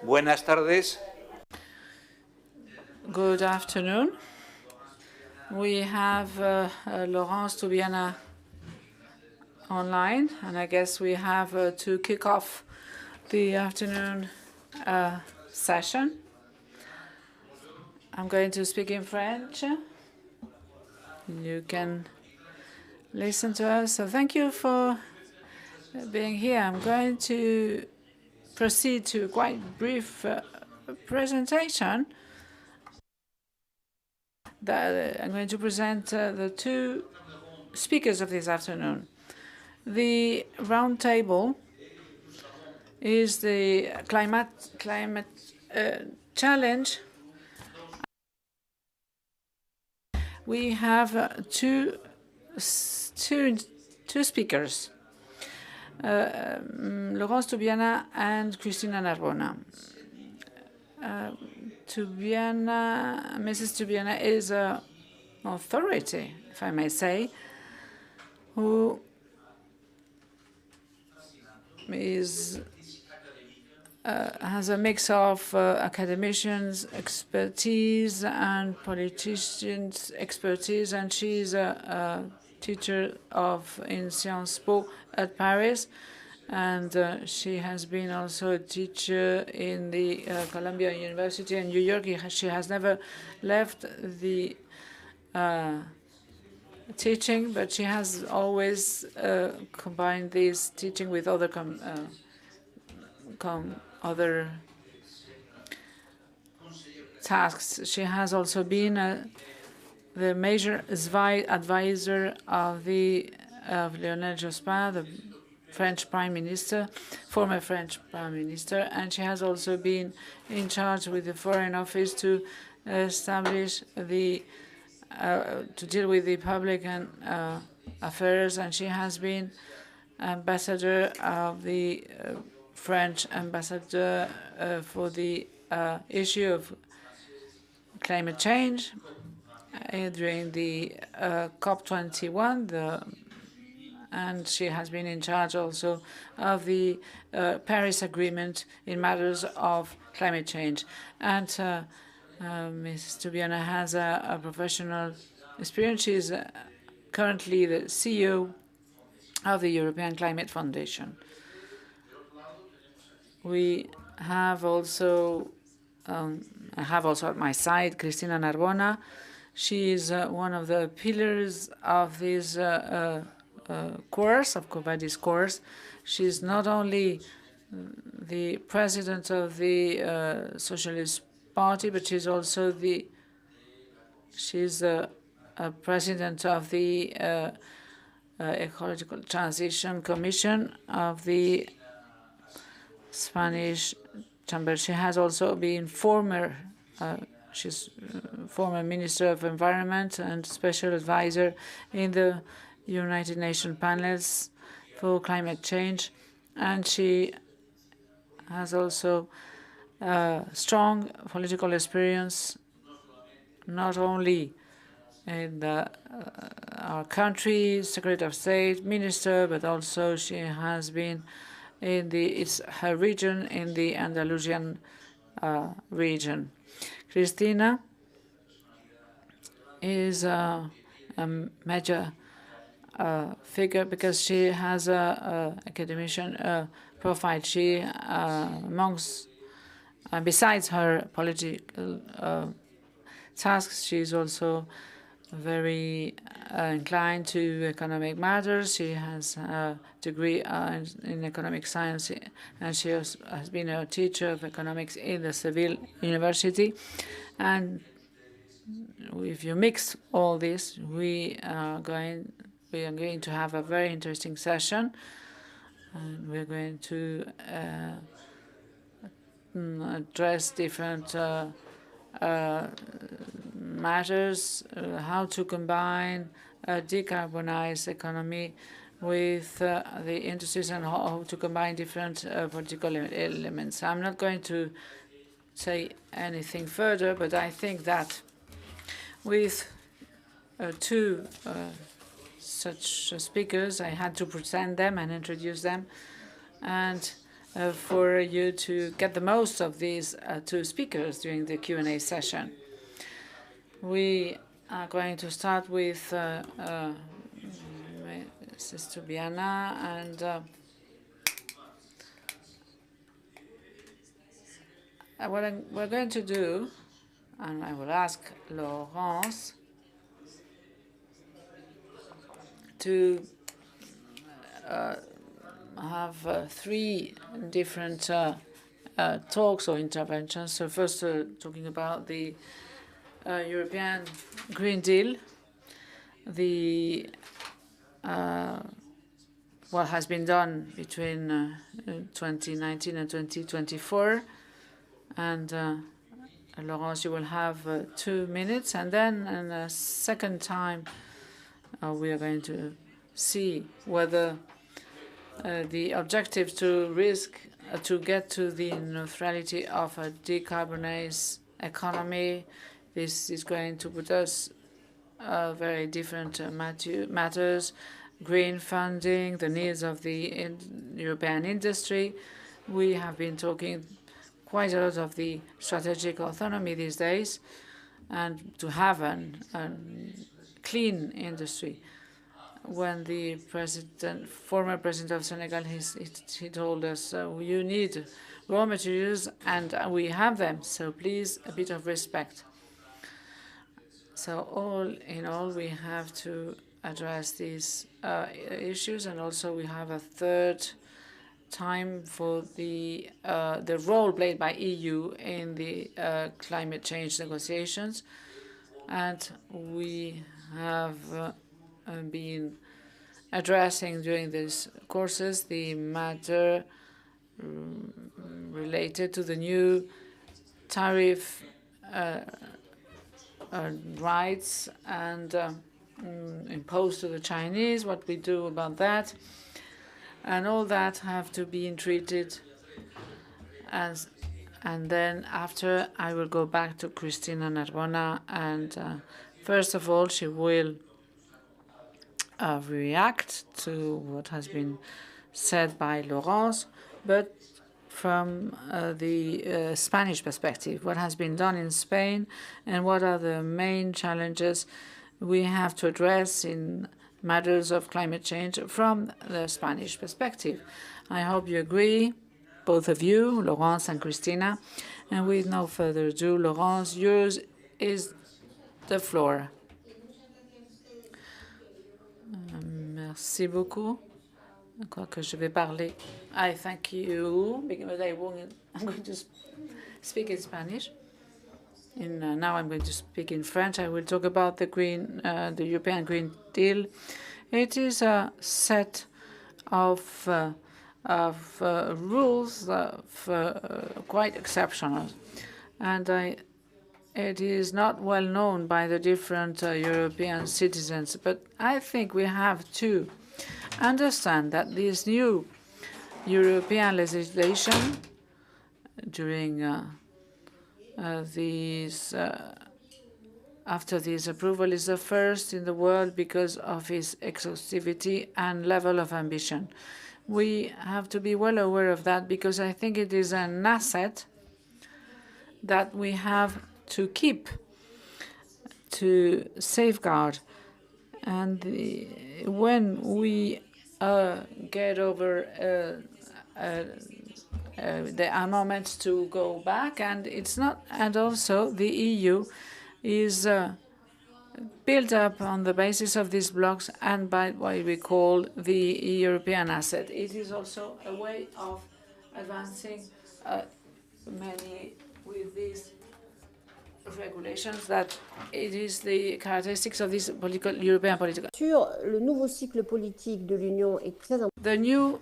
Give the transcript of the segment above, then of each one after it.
Buenas tardes. Good afternoon. We have Laurence Toubiana online, and I guess we have to kick off the afternoon session. I'm going to speak in French. You can listen to us. So thank you for being here. I'm going to proceed to a quite brief presentation. That I'm going to present the two speakers of this afternoon. The round table is the climate challenge. We have two speakers, Laurence Toubiana and Cristina Narbona. Mrs. Toubiana is an authority, if I may say, who has a mix of academicians' expertise and politicians' expertise, and she's a teacher in Sciences Po at Paris, and she has been also a teacher in the Columbia University in New York. She has never left the teaching, but she has always combined this teaching with other tasks. She has also been the major advisor of Lionel Jospin, the French Prime Minister, former French Prime Minister, and she has also been in charge with the Foreign Office to establish to deal with the public and affairs, and she has been ambassador of the French ambassador for the issue of climate change during the COP21, and she has been in charge also of the Paris Agreement in matters of climate change. And Ms. Toubiana has a professional experience. She is currently the CEO of the European Climate Foundation. We have also, I have also at my side Cristina Narbona. She is one of the pillars of this course, of QUO VADIS course. She's not only the president of the Socialist Party, but she's also a president of the Ecological Transition Commission of the Spanish Chamber. She has also been she's former Minister of Environment and Special Advisor in the United Nations panels for climate change, and she has also strong political experience, not only in our country, Secretary of State, Minister, but also she has been in her region, in the Andalusian region. Cristina is a major figure because she has an academician profile. She, besides her political tasks, she is also very inclined to economic matters. She has a degree in economic science, and she has been a teacher of economics in the Seville University. And if you mix all this, we are going to have a very interesting session, and we're going to address different matters, how to combine a decarbonized economy with the industries, and how to combine different political elements. I'm not going to say anything further, but I think that with two such speakers, I had to present them and introduce them. And for you to get the most of these two speakers during the Q&A session. We are going to start with Sister Biana, and what we're going to do, and I will ask Laurence to have three different talks or interventions. So first, talking about the European Green Deal, the what has been done between 2019 and 2024, and Laurence, you will have 2 minutes, and then in a second time, we are going to see whether the objective to get to the neutrality of a decarbonized economy, this is going to put us very different matters, green funding, the needs of the European industry. We have been talking quite a lot of the strategic autonomy these days, and to have a clean industry. When the former president of Senegal, he told us, you need raw materials, and we have them, so please, a bit of respect. So all in all, we have to address these issues, and also we have a third time for the role played by EU in the climate change negotiations. And we have been addressing during these courses the matter related to the new tariff rights and imposed to the Chinese, what we do about that. And all that have to be treated as. And then after, I will go back to Cristina Narbona, and first of all, she will react to what has been said by Laurence, but from the Spanish perspective, what has been done in Spain and what are the main challenges we have to address in matters of climate change from the Spanish perspective. I hope you agree, both of you, Laurence and Cristina. And with no further ado, Laurence, yours is the floor. Merci beaucoup. Quoique je vais parler. I thank you, because I'm going to speak in Spanish. Now I'm going to speak in French. I will talk about the European Green Deal. It is a set of rules quite exceptional, and it is not well known by the different European citizens. But I think we have to understand that this new European legislation during after this approval is the first in the world because of its exhaustivity and level of ambition. We have to be well aware of that, because I think it is an asset that we have to keep, to safeguard. And when we get over there are moments to go back, and it's not. And also, the EU is built up on the basis of these blocks and by what we call the European asset. It is also a way of advancing many with these regulations, that it is the characteristics of this European political. Le nouveau cycle politique de l'Union est très important. The new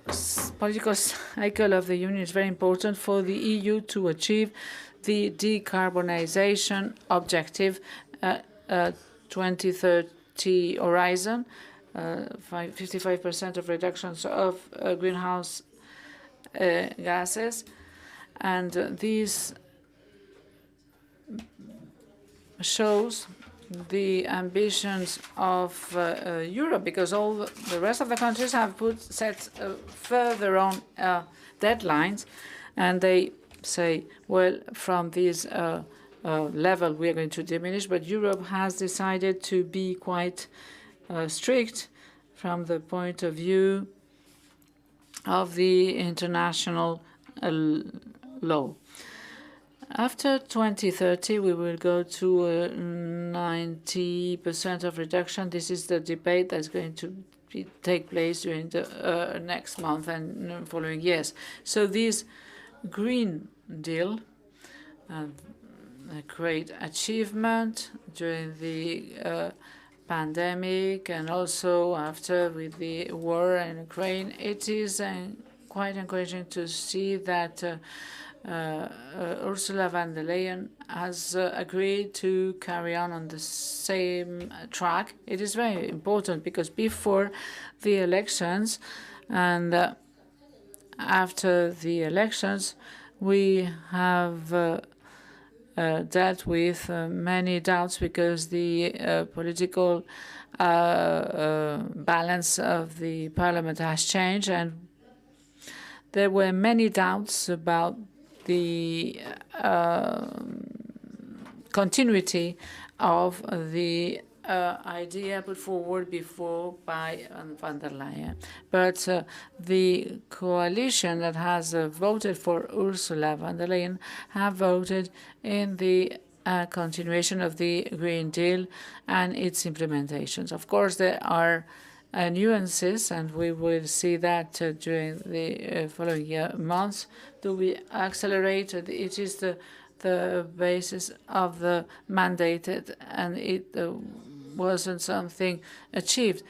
political cycle of the Union is very important for the EU to achieve the decarbonization objective 2030 horizon, 55% of reductions of greenhouse gases, and this shows the ambitions of Europe, because all the rest of the countries have set further on deadlines, and they say, well, from this level we are going to diminish, but Europe has decided to be quite strict from the point of view of the international law. After 2030, we will go to 90% of reduction. This is the debate that's going to take place during the next month and following years. So this Green Deal, a great achievement during the pandemic and also after with the war in Ukraine, it is quite encouraging to see that Ursula von der Leyen has agreed to carry on the same track. It is very important because before the elections and after the elections, we have dealt with many doubts because the political balance of the parliament has changed, and there were many doubts about the continuity of the idea put forward before by von der Leyen. But the coalition that has voted for Ursula von der Leyen have voted in the continuation of the Green Deal and its implementations. Of course, there are nuances, and we will see that during the following months. Do we accelerate? It is the basis of the mandated, and it wasn't something achieved.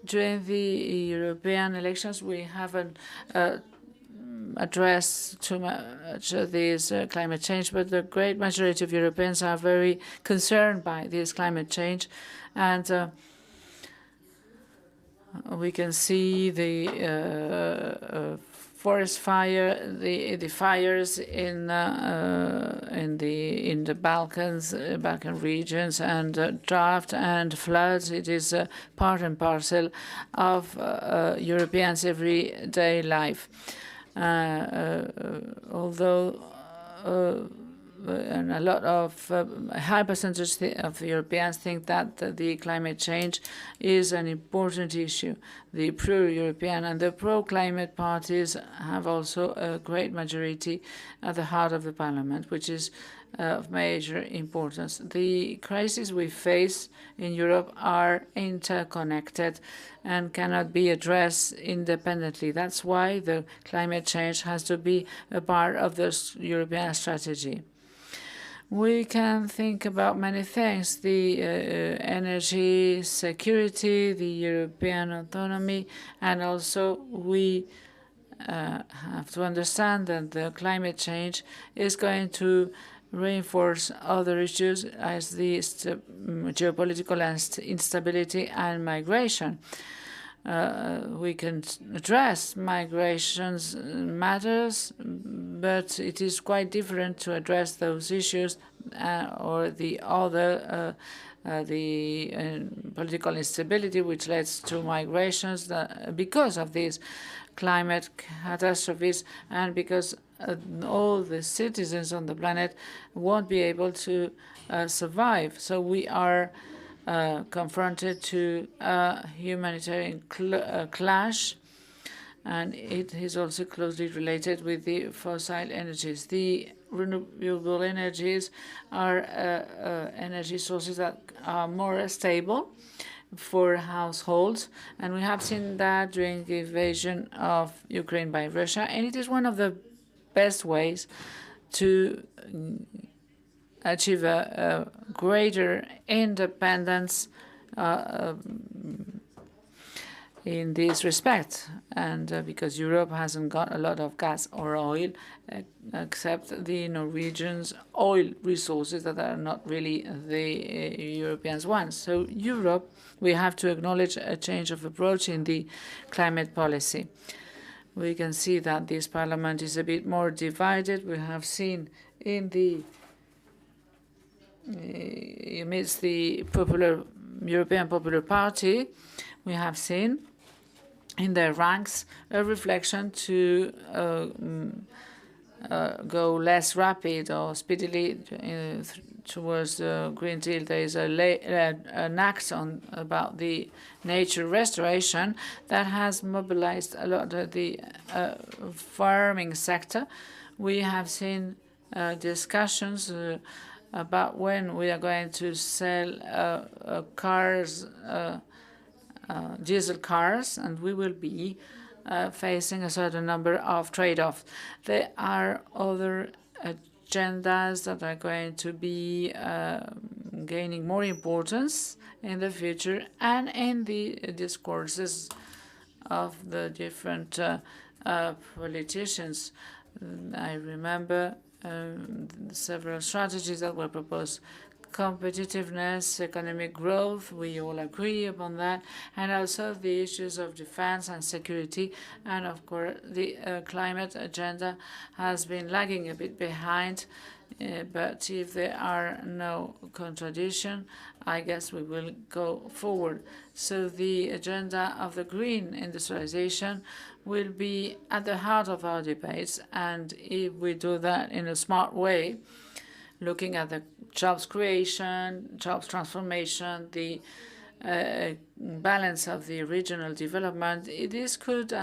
During the European elections, we haven't addressed too much this climate change, but the great majority of Europeans are very concerned by this climate change, and we can see the forest fire, the fires in the Balkan regions, and drought and floods. It is part and parcel of Europeans' everyday life. Although and a lot of high percentage of Europeans think that the climate change is an important issue. The pro-European and the pro-climate parties have also a great majority at the heart of the parliament, which is of major importance. The crises we face in Europe are interconnected and cannot be addressed independently. That's why the climate change has to be a part of the European strategy. We can think about many things: the energy security, the European autonomy, and also we have to understand that the climate change is going to reinforce other issues as the geopolitical instability and migration. We can address migrations matters, but it is quite different to address those issues or the other, the political instability which leads to migrations because of these climate catastrophes and because all the citizens on the planet won't be able to survive. So we are confronted to a humanitarian clash, and it is also closely related with the fossil energies. The renewable energies are energy sources that are more stable for households, and we have seen that during the invasion of Ukraine by Russia, and it is one of the best ways to achieve a greater independence in this respect, and because Europe hasn't got a lot of gas or oil, except the Norwegians' oil resources that are not really the Europeans' ones. So Europe, we have to acknowledge a change of approach in the climate policy. We can see that this parliament is a bit more divided. We have seen in the amidst the European Popular Party, we have seen in their ranks a reflection to go less rapid or speedily towards the Green Deal. There is an act about the nature restoration that has mobilized a lot of the farming sector. We have seen discussions about when we are going to sell cars, diesel cars, and we will be facing a certain number of trade-offs. There are other agendas that are going to be gaining more importance in the future and in the discourses of the different politicians. I remember several strategies that were proposed. Competitiveness, economic growth, we all agree upon that, and also the issues of defense and security. And of course, the climate agenda has been lagging a bit behind, but if there are no contradiction, I guess we will go forward. So the agenda of the green industrialization will be at the heart of our debates, and if we do that in a smart way, looking at the jobs creation, jobs transformation, the balance of the regional development, this could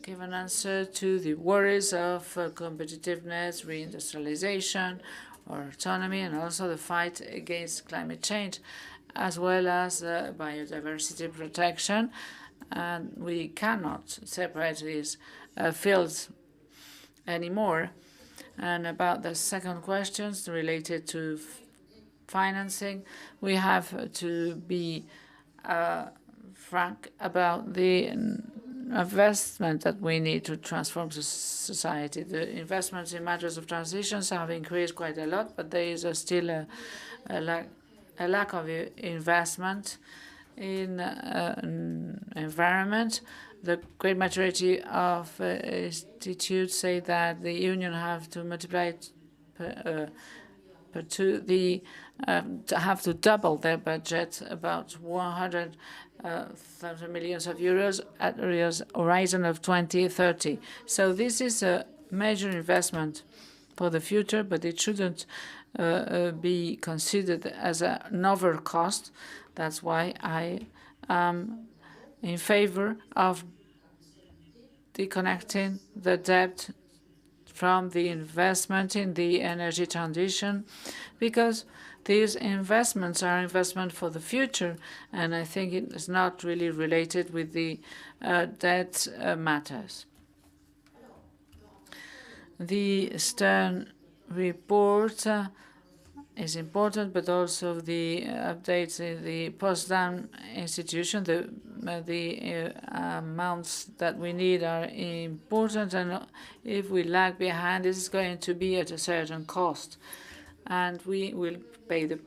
give an answer to the worries of competitiveness, reindustrialization, or autonomy, and also the fight against climate change, as well as biodiversity protection. And we cannot separate these fields anymore. And about the second questions related to financing, we have to be frank about the investment that we need to transform society. The investments in matters of transitions have increased quite a lot, but there is still a lack of investment in environment. The great majority of institutes say that the union have to multiply per two, have to double their budget, about 100,000 millions of euros at the horizon of 2030. So this is a major investment for the future, but it shouldn't be considered as a novel cost. That's why I am in favor of deconnecting the debt from the investment in the energy transition, because these investments are investment for the future, and I think it is not really related with the debt matters. The Stern report is important, but also the updates in the Potsdam institution, the amounts that we need are important, and if we lag behind, this is going to be at a certain cost, and we will pay the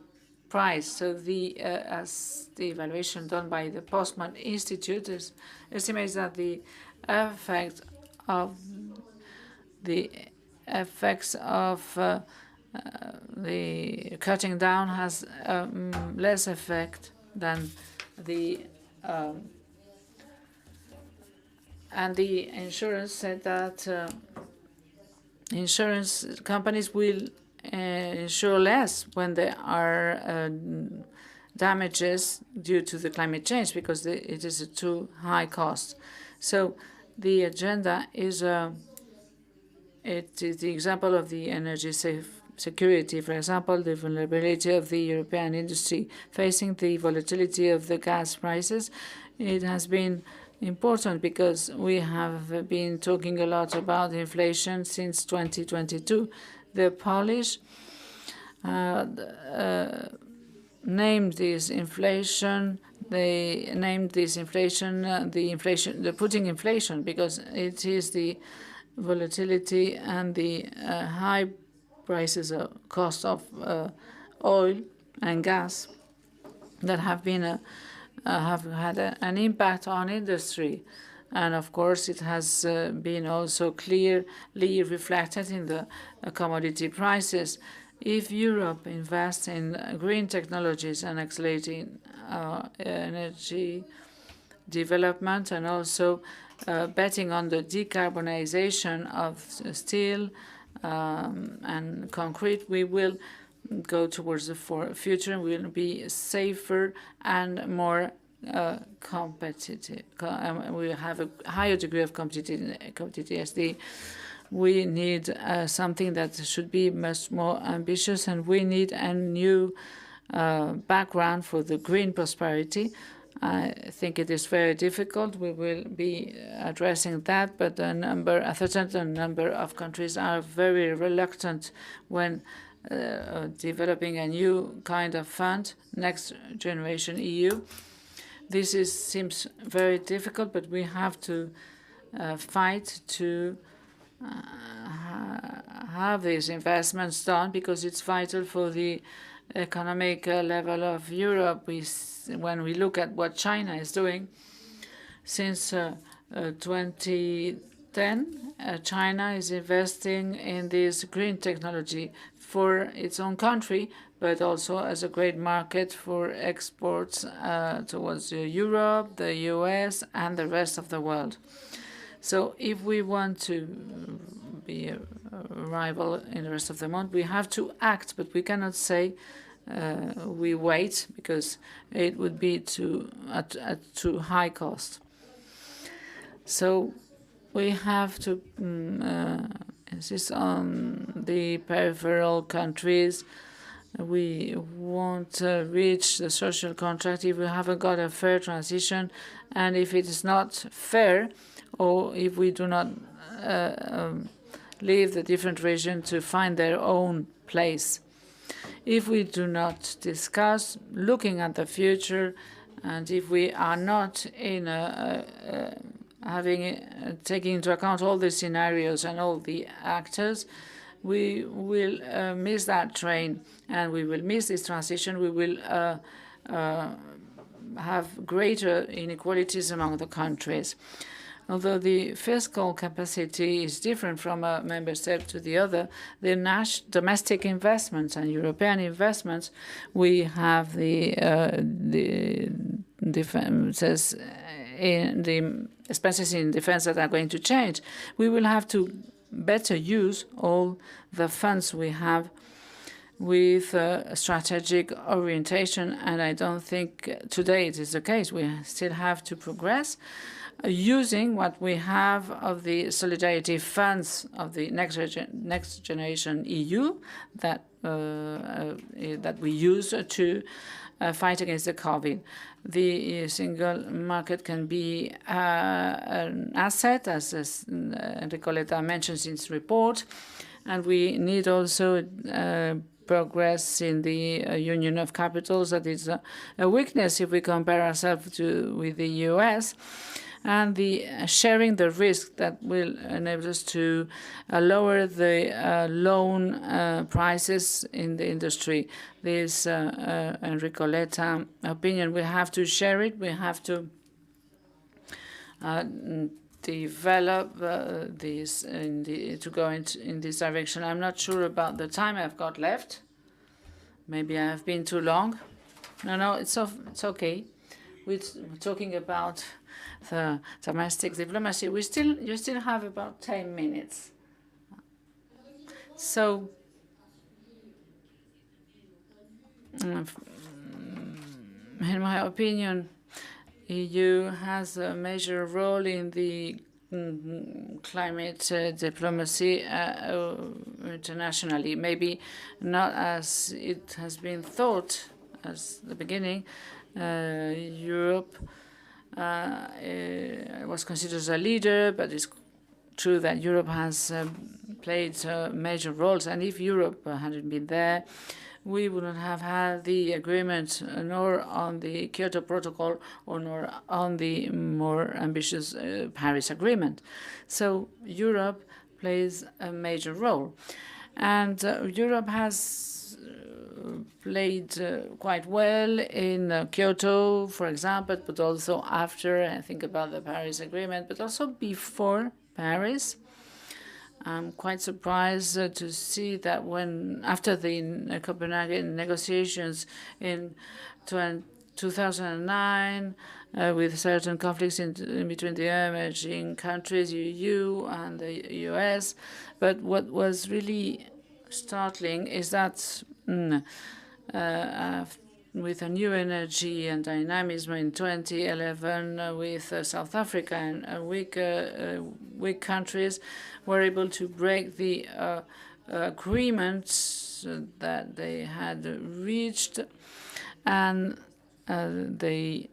price. So as the evaluation done by the Postman Institute estimates that the effects of the cutting down has less effect than the and the insurance said that insurance companies will insure less when there are damages due to the climate change, because it is a too high cost. So the agenda is it is the example of the energy security. For example, the vulnerability of the European industry facing the volatility of the gas prices. It has been important because we have been talking a lot about inflation since 2022. The Polish named this inflation. They named this inflation the putting inflation, because it is the volatility and the high prices of cost of oil and gas that have been have had an impact on industry, and of course it has been also clearly reflected in the commodity prices. If Europe invests in green technologies and accelerating energy development and also betting on the decarbonization of steel and concrete, we will go towards the future. We will be safer and more competitive. We have a higher degree of competitiveness. We need something that should be much more ambitious, and we need a new background for the green prosperity. I think it is very difficult. We will be addressing that, but a certain number of countries are very reluctant when developing a new kind of fund, Next Generation EU. This seems very difficult, but we have to fight to have these investments done because it's vital for the economic level of Europe. When we look at what China is doing, since 2010, China is investing in this green technology for its own country, but also as a great market for exports towards Europe, the US, and the rest of the world. So if we want to be a rival in the rest of the world, we have to act, but we cannot say we wait because it would be at too high cost. So we have to insist on the peripheral countries. We won't reach the social contract if we haven't got a fair transition, and if it is not fair, or if we do not leave the different regions to find their own place. If we do not discuss looking at the future, and if we are not in taking into account all the scenarios and all the actors, we will miss that train, and we will miss this transition. We will have greater inequalities among the countries. Although the fiscal capacity is different from a member state to the other, the domestic investments and European investments, we have the defenses in the expenses in defense that are going to change. We will have to better use all the funds we have with strategic orientation, and I don't think today it is the case. We still have to progress using what we have of the solidarity funds of the Next Generation EU that we use to fight against the COVID. The single market can be an asset, as Enrico mentions in his report, and we need also progress in the union of capitals. That is a weakness if we compare ourselves with the US, and the sharing the risk that will enable us to lower the loan prices in the industry. This Enrico opinion, we have to share it. We have to develop this to go in this direction. I'm not sure about the time I've got left. Maybe I have been too long. No, it's okay. We're talking about the domestic diplomacy. You still have about 10 minutes. So, in my opinion, EU has a major role in the climate diplomacy internationally. Maybe not as it has been thought as the beginning. Europe was considered as a leader, but it's true that Europe has played major roles. And if Europe hadn't been there, we wouldn't have had the agreement nor on the Kyoto Protocol or nor on the more ambitious Paris Agreement. So Europe plays a major role. And Europe has played quite well in Kyoto, for example, but also after. I think about the Paris Agreement, but also before Paris. I'm quite surprised to see that after the Copenhagen negotiations in 2009, with certain conflicts in between the emerging countries, EU and the US, but what was really startling is that with a new energy and dynamism in 2011, with South Africa and weak countries were able to break the agreements that they had reached, and they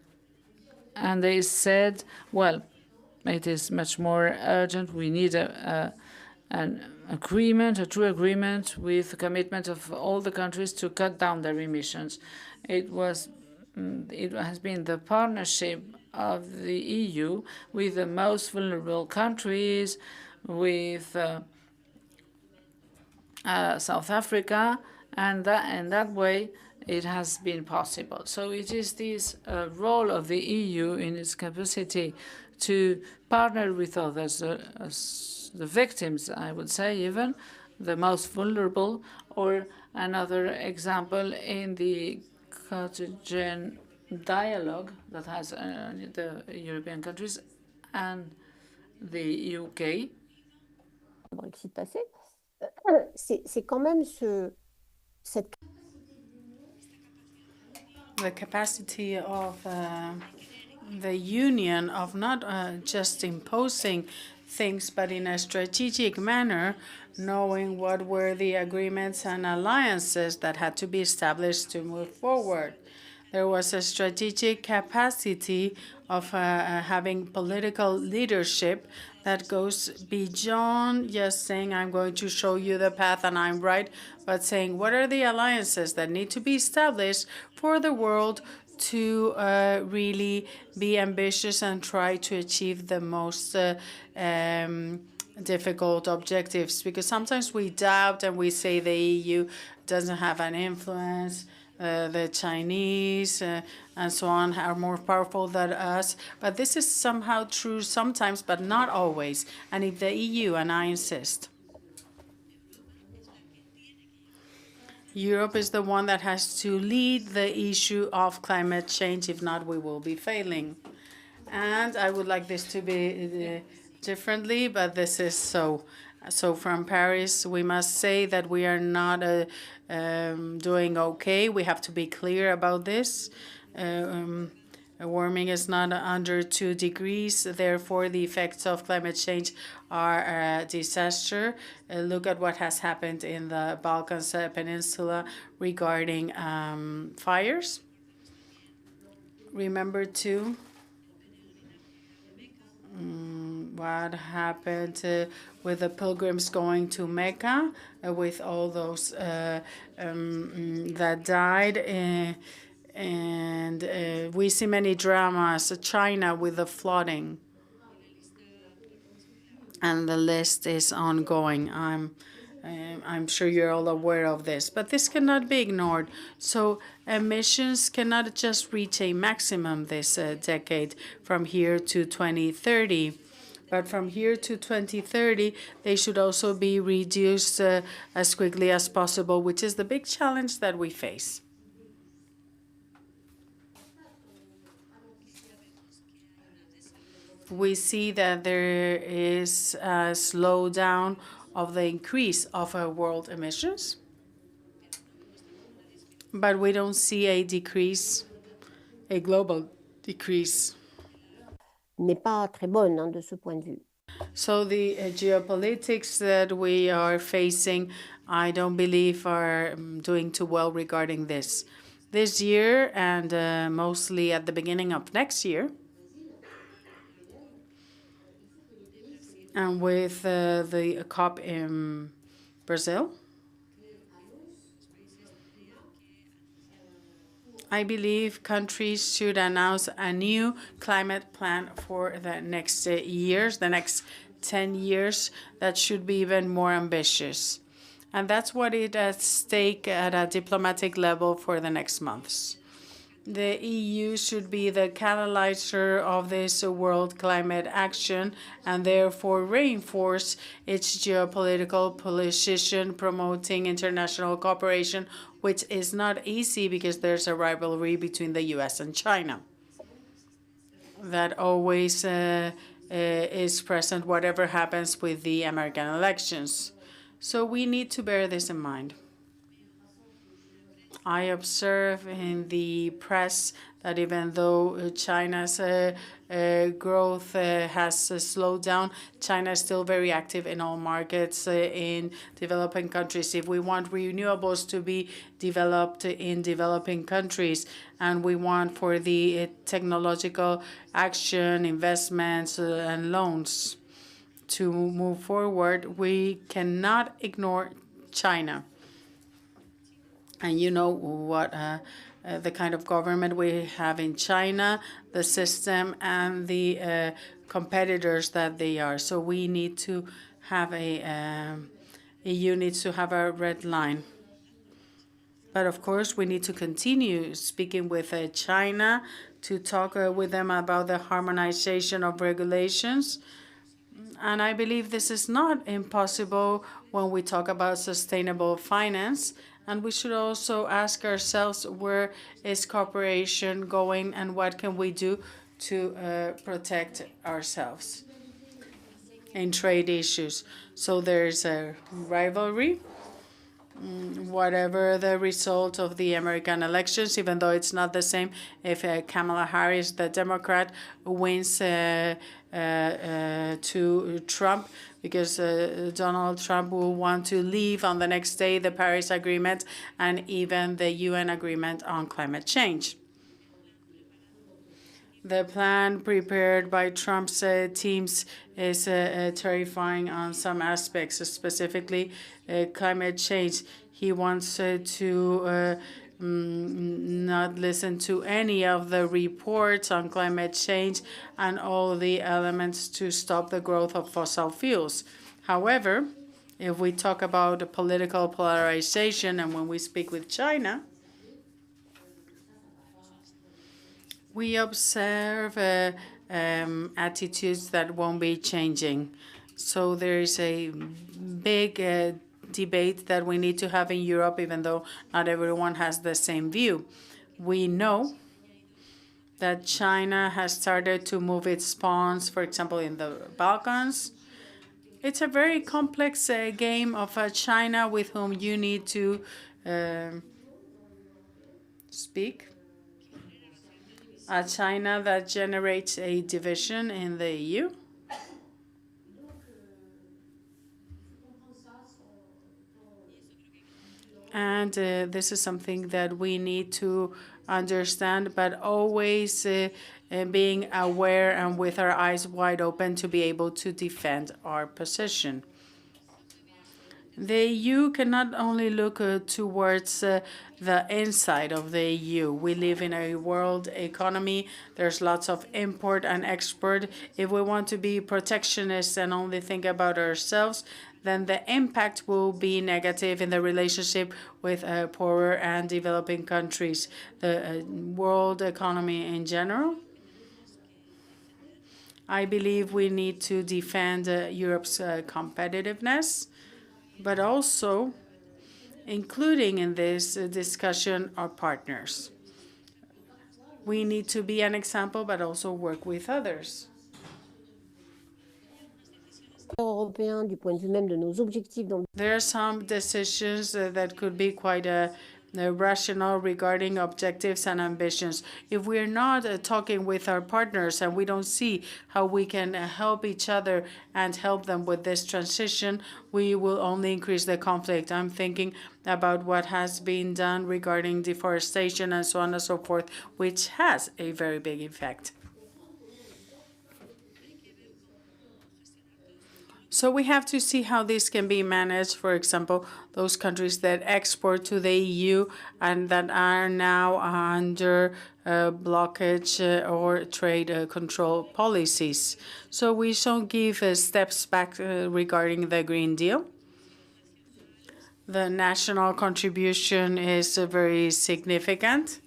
said, well, it is much more urgent. We need an agreement, a true agreement with the commitment of all the countries to cut down their emissions. It has been the partnership of the EU with the most vulnerable countries, with South Africa, and in that way it has been possible. So it is this role of the EU in its capacity to partner with others, the victims, I would say, even the most vulnerable, or another example in the Cartagena dialogue that has the European countries and the UK. Dans le site passé, c'est quand même cette the capacity of the Union of not just imposing things, but in a strategic manner, knowing what were the agreements and alliances that had to be established to move forward. There was a strategic capacity of having political leadership that goes beyond just saying, I'm going to show you the path and I'm right, but saying, what are the alliances that need to be established for the world to really be ambitious and try to achieve the most difficult objectives? Because sometimes we doubt and we say the EU doesn't have an influence. The Chinese and so on are more powerful than us. But this is somehow true sometimes, but not always. And if the EU, and I insist, Europe is the one that has to lead the issue of climate change. If not, we will be failing. And I would like this to be differently, but this is so. So from Paris, we must say that we are not doing okay. We have to be clear about this. Warming is not under 2 degrees. Therefore, the effects of climate change are a disaster. Look at what has happened in the Balkans Peninsula regarding fires. Remember, too, what happened with the pilgrims going to Mecca, with all those that died. And we see many dramas, China with the flooding. And the list is ongoing. I'm sure you're all aware of this, but this cannot be ignored. So emissions cannot just reach a maximum this decade from here to 2030. But from here to 2030, they should also be reduced as quickly as possible, which is the big challenge that we face. We see that there is a slowdown of the increase of world emissions, but we don't see a decrease, a global decrease. N'est pas très bonne de ce point de vue. So the geopolitics that we are facing, I don't believe are doing too well regarding this. This year and mostly at the beginning of next year, and with the COP in Brazil, I believe countries should announce a new climate plan for the next years, the next 10 years, that should be even more ambitious. And that's what is at stake at a diplomatic level for the next months. The EU should be the catalyzer of this world climate action and therefore reinforce its geopolitical position, promoting international cooperation, which is not easy because there's a rivalry between the US and China that always is present whatever happens with the American elections. So we need to bear this in mind. I observe in the press that even though China's growth has slowed down, China is still very active in all markets in developing countries. If we want renewables to be developed in developing countries, and we want for the technological action, investments, and loans to move forward, we cannot ignore China. And you know what the kind of government we have in China, the system, and the competitors that they are. So we need to have EU needs to have a red line. But of course, we need to continue speaking with China to talk with them about the harmonization of regulations. And I believe this is not impossible when we talk about sustainable finance. And we should also ask ourselves, where is cooperation going and what can we do to protect ourselves in trade issues? So there's a rivalry, whatever the result of the American elections, even though it's not the same if Kamala Harris, the Democrat, wins to Trump, because Donald Trump will want to leave on the next day the Paris Agreement and even the UN Agreement on climate change. The plan prepared by Trump's teams is terrifying on some aspects, specifically climate change. He wants to not listen to any of the reports on climate change and all the elements to stop the growth of fossil fuels. However, if we talk about political polarization and when we speak with China, we observe attitudes that won't be changing. So there is a big debate that we need to have in Europe, even though not everyone has the same view. We know that China has started to move its pawns, for example, in the Balkans. It's a very complex game of China with whom you need to speak. A China that generates a division in the EU. And this is something that we need to understand, but always being aware and with our eyes wide open to be able to defend our position. The EU cannot only look towards the inside of the EU. We live in a world economy. There's lots of import and export. If we want to be protectionists and only think about ourselves, then the impact will be negative in the relationship with poorer and developing countries, the world economy in general. I believe we need to defend Europe's competitiveness, but also including in this discussion our partners. We need to be an example, but also work with others. There are some decisions that could be quite rational regarding objectives and ambitions. If we're not talking with our partners and we don't see how we can help each other and help them with this transition, we will only increase the conflict. I'm thinking about what has been done regarding deforestation and so on and so forth, which has a very big effect. So we have to see how this can be managed. For example, those countries that export to the EU and that are now under blockage or trade control policies. So we shall give steps back regarding the Green Deal. The national contribution is very significant.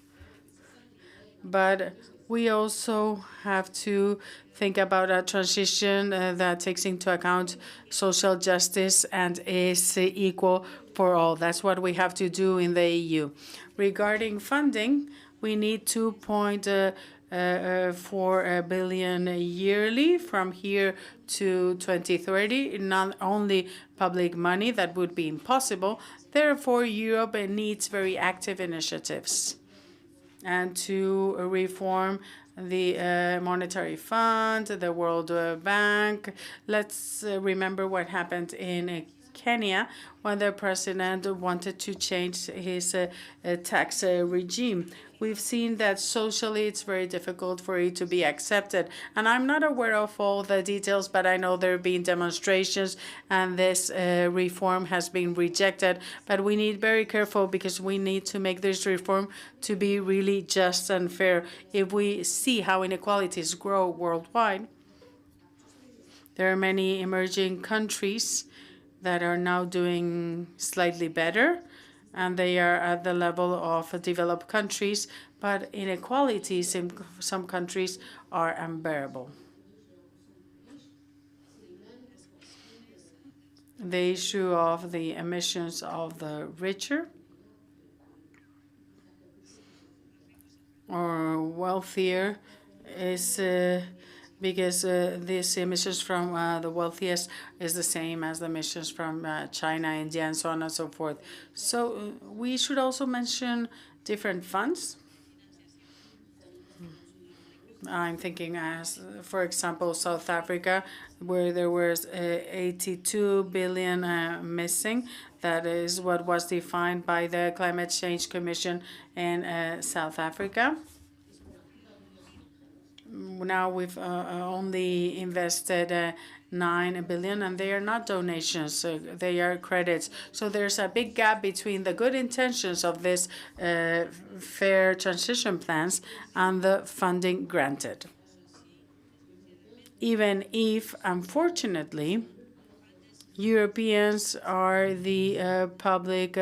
but we also have to think about a transition that takes into account social justice and is equal for all. That's what we have to do in the EU. Regarding funding, we need 2.4 billion yearly from here to 2030. Not only public money, that would be impossible. Therefore, Europe needs very active initiatives and to reform the monetary fund, the World Bank. Let's remember what happened in Kenya when the president wanted to change his tax regime. We've seen that socially it's very difficult for it to be accepted. And I'm not aware of all the details, but I know there have been demonstrations and this reform has been rejected. But we need very careful because we need to make this reform to be really just and fair. If we see how inequalities grow worldwide, there are many emerging countries that are now doing slightly better, and they are at the level of developed countries, but inequalities in some countries are unbearable. The issue of the emissions of the richer or wealthier is because these emissions from the wealthiest is the same as the emissions from China, India, and so on and so forth. So we should also mention different funds. I'm thinking as, for example, South Africa, where there was 82 billion missing. That is what was defined by the Climate Change Commission in South Africa. Now we've only invested 9 billion, and they are not donations, they are credits. So there's a big gap between the good intentions of this fair transition plans and the funding granted. Even if, unfortunately, Europeans are the public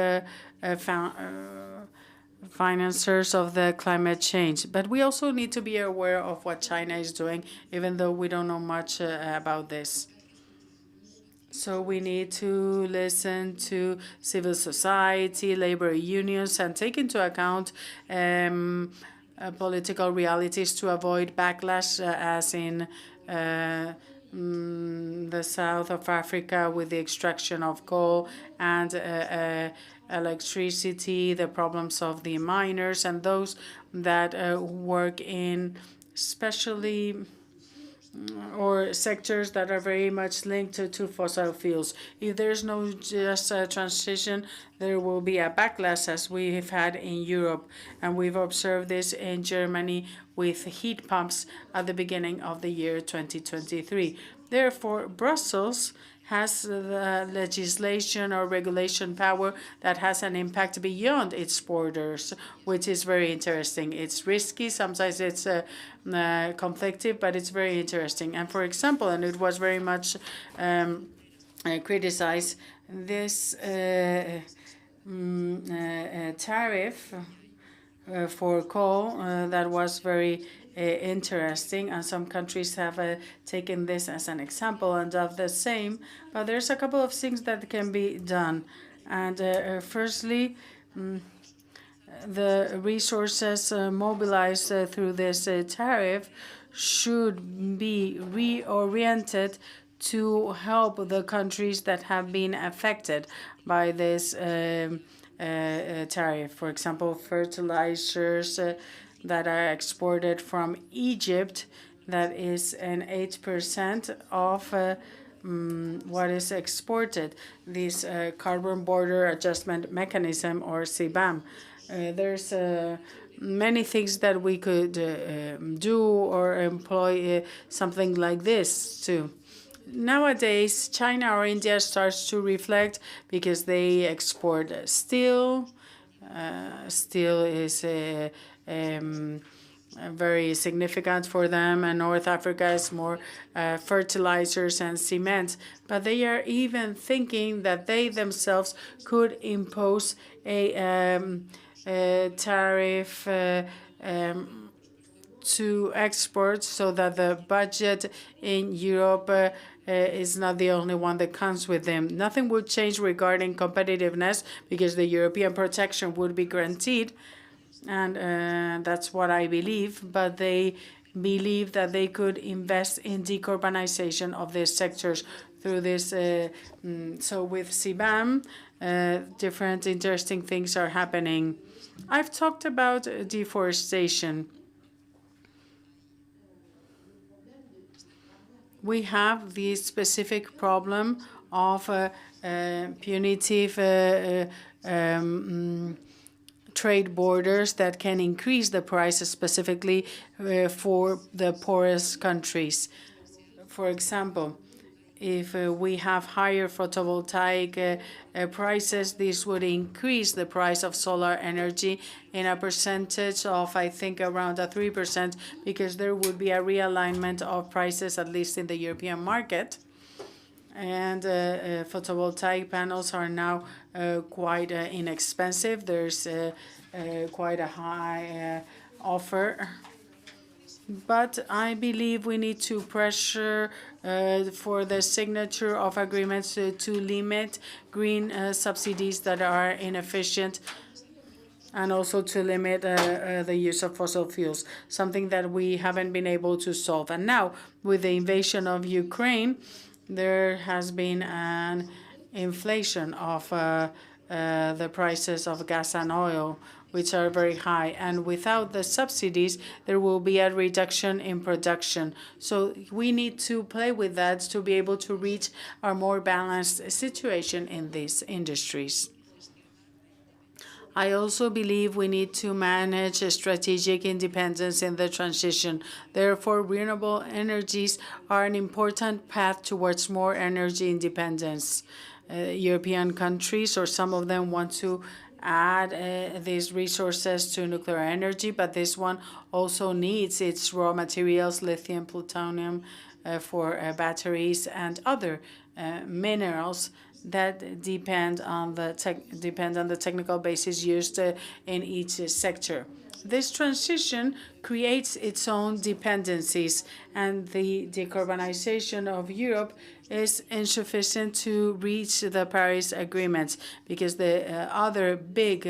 financiers of the climate change. But we also need to be aware of what China is doing, even though we don't know much about this. So we need to listen to civil society, labor unions, and take into account political realities to avoid backlash, as in the south of Africa with the extraction of coal and electricity, the problems of the miners and those that work in especially or sectors that are very much linked to fossil fuels. If there's no just transition, there will be a backlash, as we have had in Europe. And we've observed this in Germany with heat pumps at the beginning of the year 2023. Therefore, Brussels has the legislation or regulation power that has an impact beyond its borders, which is very interesting. It's risky, sometimes it's conflictive, but it's very interesting. And for example, and it was very much criticized, this tariff for coal that was very interesting, and some countries have taken this as an example and of the same. But there's a couple of things that can be done. And firstly, the resources mobilized through this tariff should be reoriented to help the countries that have been affected by this tariff. For example, fertilizers that are exported from Egypt, that is an 8% of what is exported, this carbon border adjustment mechanism, or CBAM. There's many things that we could do or employ something like this too. Nowadays, China or India starts to reflect because they export steel. Steel is very significant for them, and North Africa is more fertilizers and cement. But they are even thinking that they themselves could impose a tariff to export so that the budget in Europe is not the only one that comes with them. Nothing would change regarding competitiveness because the European protection would be guaranteed, and that's what I believe, but they believe that they could invest in decarbonization of these sectors through this. So with CBAM, different interesting things are happening. I've talked about deforestation. We have the specific problem of punitive trade borders that can increase the prices specifically for the poorest countries. For example, if we have higher photovoltaic prices, this would increase the price of solar energy in a percentage of, I think, around 3%, because there would be a realignment of prices, at least in the European market. And photovoltaic panels are now quite inexpensive. There's quite a high offer. But I believe we need to pressure for the signature of agreements to limit green subsidies that are inefficient, and also to limit the use of fossil fuels, something that we haven't been able to solve. And now, with the invasion of Ukraine, there has been an inflation of the prices of gas and oil, which are very high. And without the subsidies, there will be a reduction in production. So we need to play with that to be able to reach a more balanced situation in these industries. I also believe we need to manage a strategic independence in the transition. Therefore, renewable energies are an important path towards more energy independence. European countries, or some of them, want to add these resources to nuclear energy, but this one also needs its raw materials, lithium, plutonium, for batteries and other minerals that depend on the technical basis used in each sector. This transition creates its own dependencies, and the decarbonization of Europe is insufficient to reach the Paris Agreement, because the other big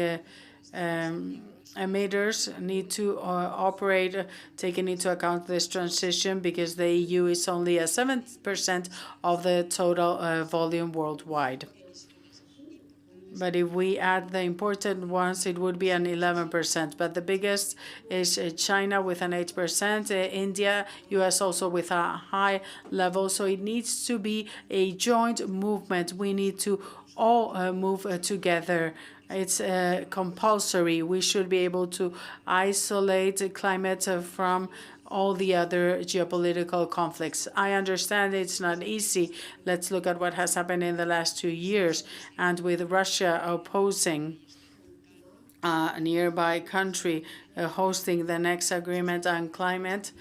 emitters need to operate taking into account this transition, because the EU is only a 7% of the total volume worldwide. But if we add the important ones, it would be an 11%. But the biggest is China with an 8%, India, US also with a high level. So it needs to be a joint movement. We need to all move together. It's compulsory. We should be able to isolate climate from all the other geopolitical conflicts. I understand it's not easy. Let's look at what has happened in the last 2 years. And with Russia opposing a nearby country hosting the next agreement on climate,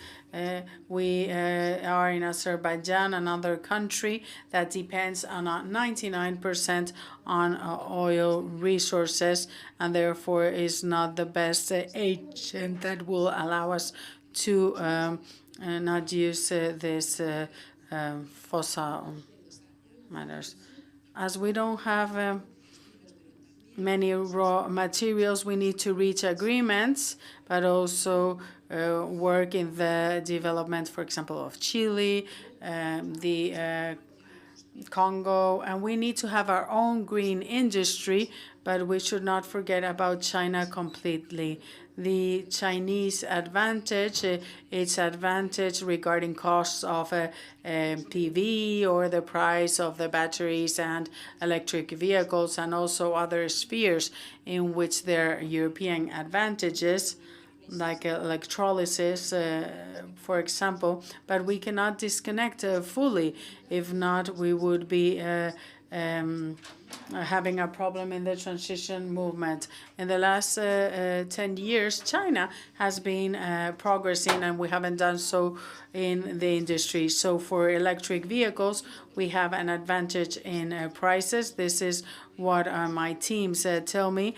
we are in Azerbaijan, another country that depends on 99% on oil resources, and therefore is not the best agent that will allow us to not use this fossil matters. As we don't have many raw materials, we need to reach agreements, but also work in the development, for example, of Chile, the Congo, and we need to have our own green industry, but we should not forget about China completely. The Chinese advantage, its advantage regarding costs of PV or the price of the batteries and electric vehicles, and also other spheres in which there are European advantages, like electrolysis, for example, but we cannot disconnect fully. If not, we would be having a problem in the transition movement. In the last 10 years, China has been progressing, and we haven't done so in the industry. So for electric vehicles, we have an advantage in prices. This is what my teams tell me.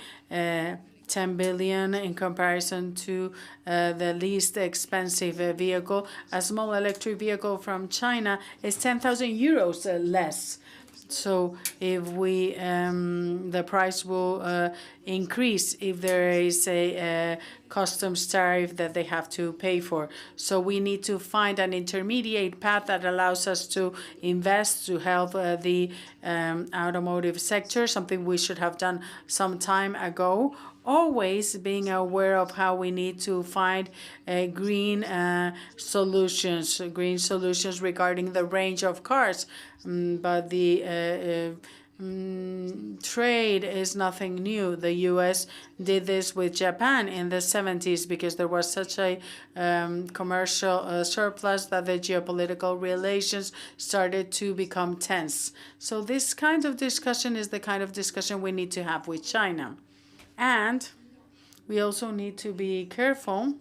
10 billion in comparison to the least expensive vehicle. A small electric vehicle from China is 10,000 euros less. So if we, the price will increase if there is a customs tariff that they have to pay for. So we need to find an intermediate path that allows us to invest to help the automotive sector, something we should have done some time ago. Always being aware of how we need to find green solutions regarding the range of cars. But the trade is nothing new. The U.S. did this with Japan in the 70s because there was such a commercial surplus that the geopolitical relations started to become tense. So this kind of discussion is the kind of discussion we need to have with China. And we also need to be careful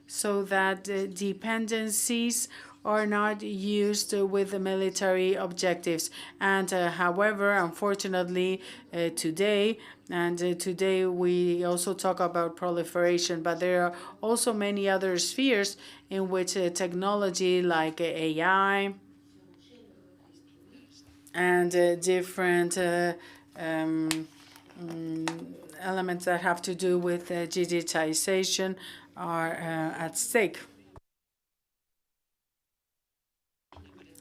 so that dependencies are not used with the military objectives. And however, unfortunately, today we also talk about proliferation, but there are also many other spheres in which technology like AI and different elements that have to do with digitization are at stake.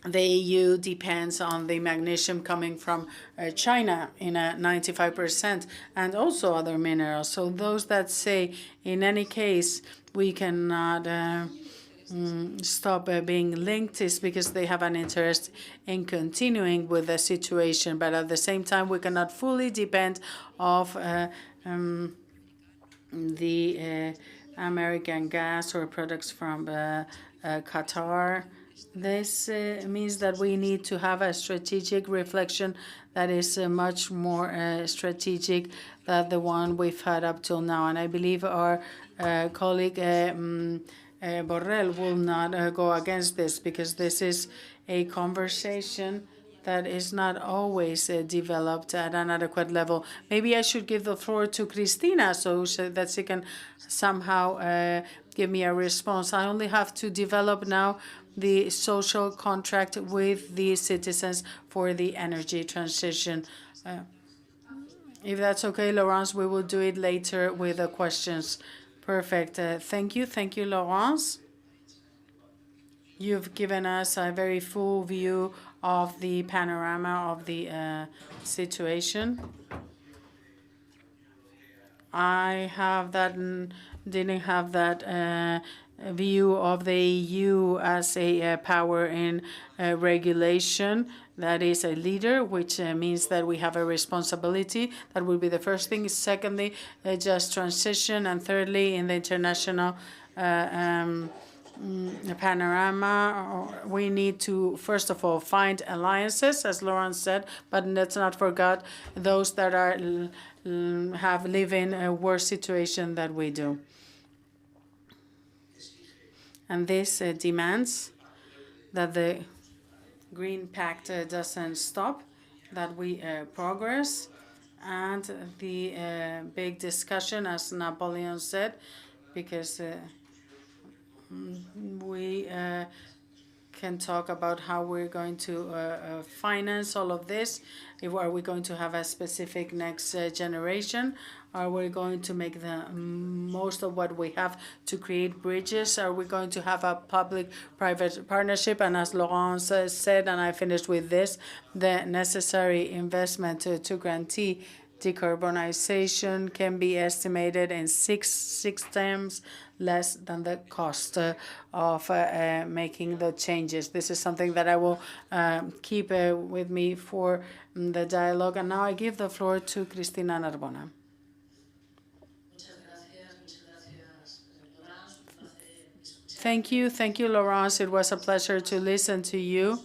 The EU depends on the magnesium coming from China in a 95%, and also other minerals. So those that say, in any case, we cannot stop being linked is because they have an interest in continuing with the situation. But at the same time, we cannot fully depend of the American gas or products from Qatar. This means that we need to have a strategic reflection that is much more strategic than the one we've had up till now. And I believe our colleague Borrell will not go against this, because this is a conversation that is not always developed at an adequate level. Maybe I should give the floor to Cristina so that she can somehow give me a response. I only have to develop now the social contract with the citizens for the energy transition. If that's okay, Laurence, we will do it later with the questions. Perfect. Thank you. Thank you, Laurence. You've given us a very full view of the panorama of the situation. I didn't have that view of the EU as a power in regulation. That is a leader, which means that we have a responsibility. That will be the first thing. Secondly, just transition. And thirdly, in the international panorama, we need to, first of all, find alliances, as Laurence said, but let's not forget those that live in a worse situation than we do. And this demands that the Green Pact doesn't stop, that we progress, and the big discussion, as Napoleon said, because we can talk about how we're going to finance all of this. Are we going to have a specific next generation? Are we going to make the most of what we have to create bridges? Are we going to have a public-private partnership? And as Laurence said, and I finished with this, the necessary investment to guarantee decarbonization can be estimated in six times less than the cost of making the changes. This is something that I will keep with me for the dialogue. And now I give the floor to Cristina Narbona. Thank you, Laurence. It was a pleasure to listen to you.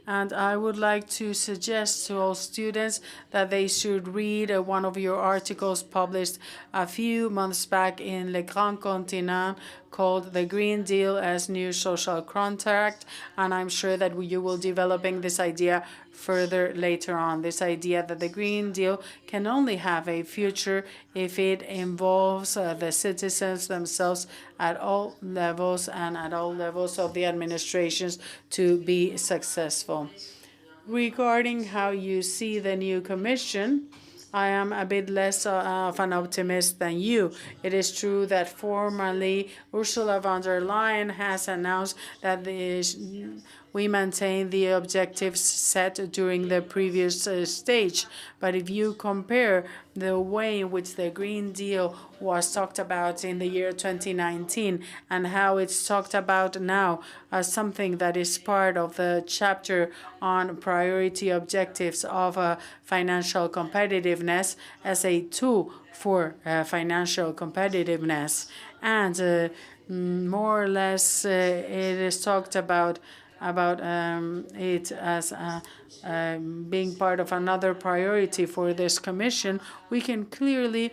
And I would like to suggest to all students that they should read one of your articles published a few months back in Le Grand Continent called The Green Deal as New Social Contract. And I'm sure that you will developing this idea further later on. This idea that the Green Deal can only have a future if it involves the citizens themselves at all levels and at all levels of the administrations to be successful. Regarding how you see the new Commission, I am a bit less of an optimist than you. It is true that formally Ursula von der Leyen has announced that we maintain the objectives set during the previous stage. But if you compare the way in which the Green Deal was talked about in the year 2019 and how it's talked about now as something that is part of the chapter on priority objectives of financial competitiveness as a tool for financial competitiveness. And more or less it is talked about it as being part of another priority for this Commission, we can clearly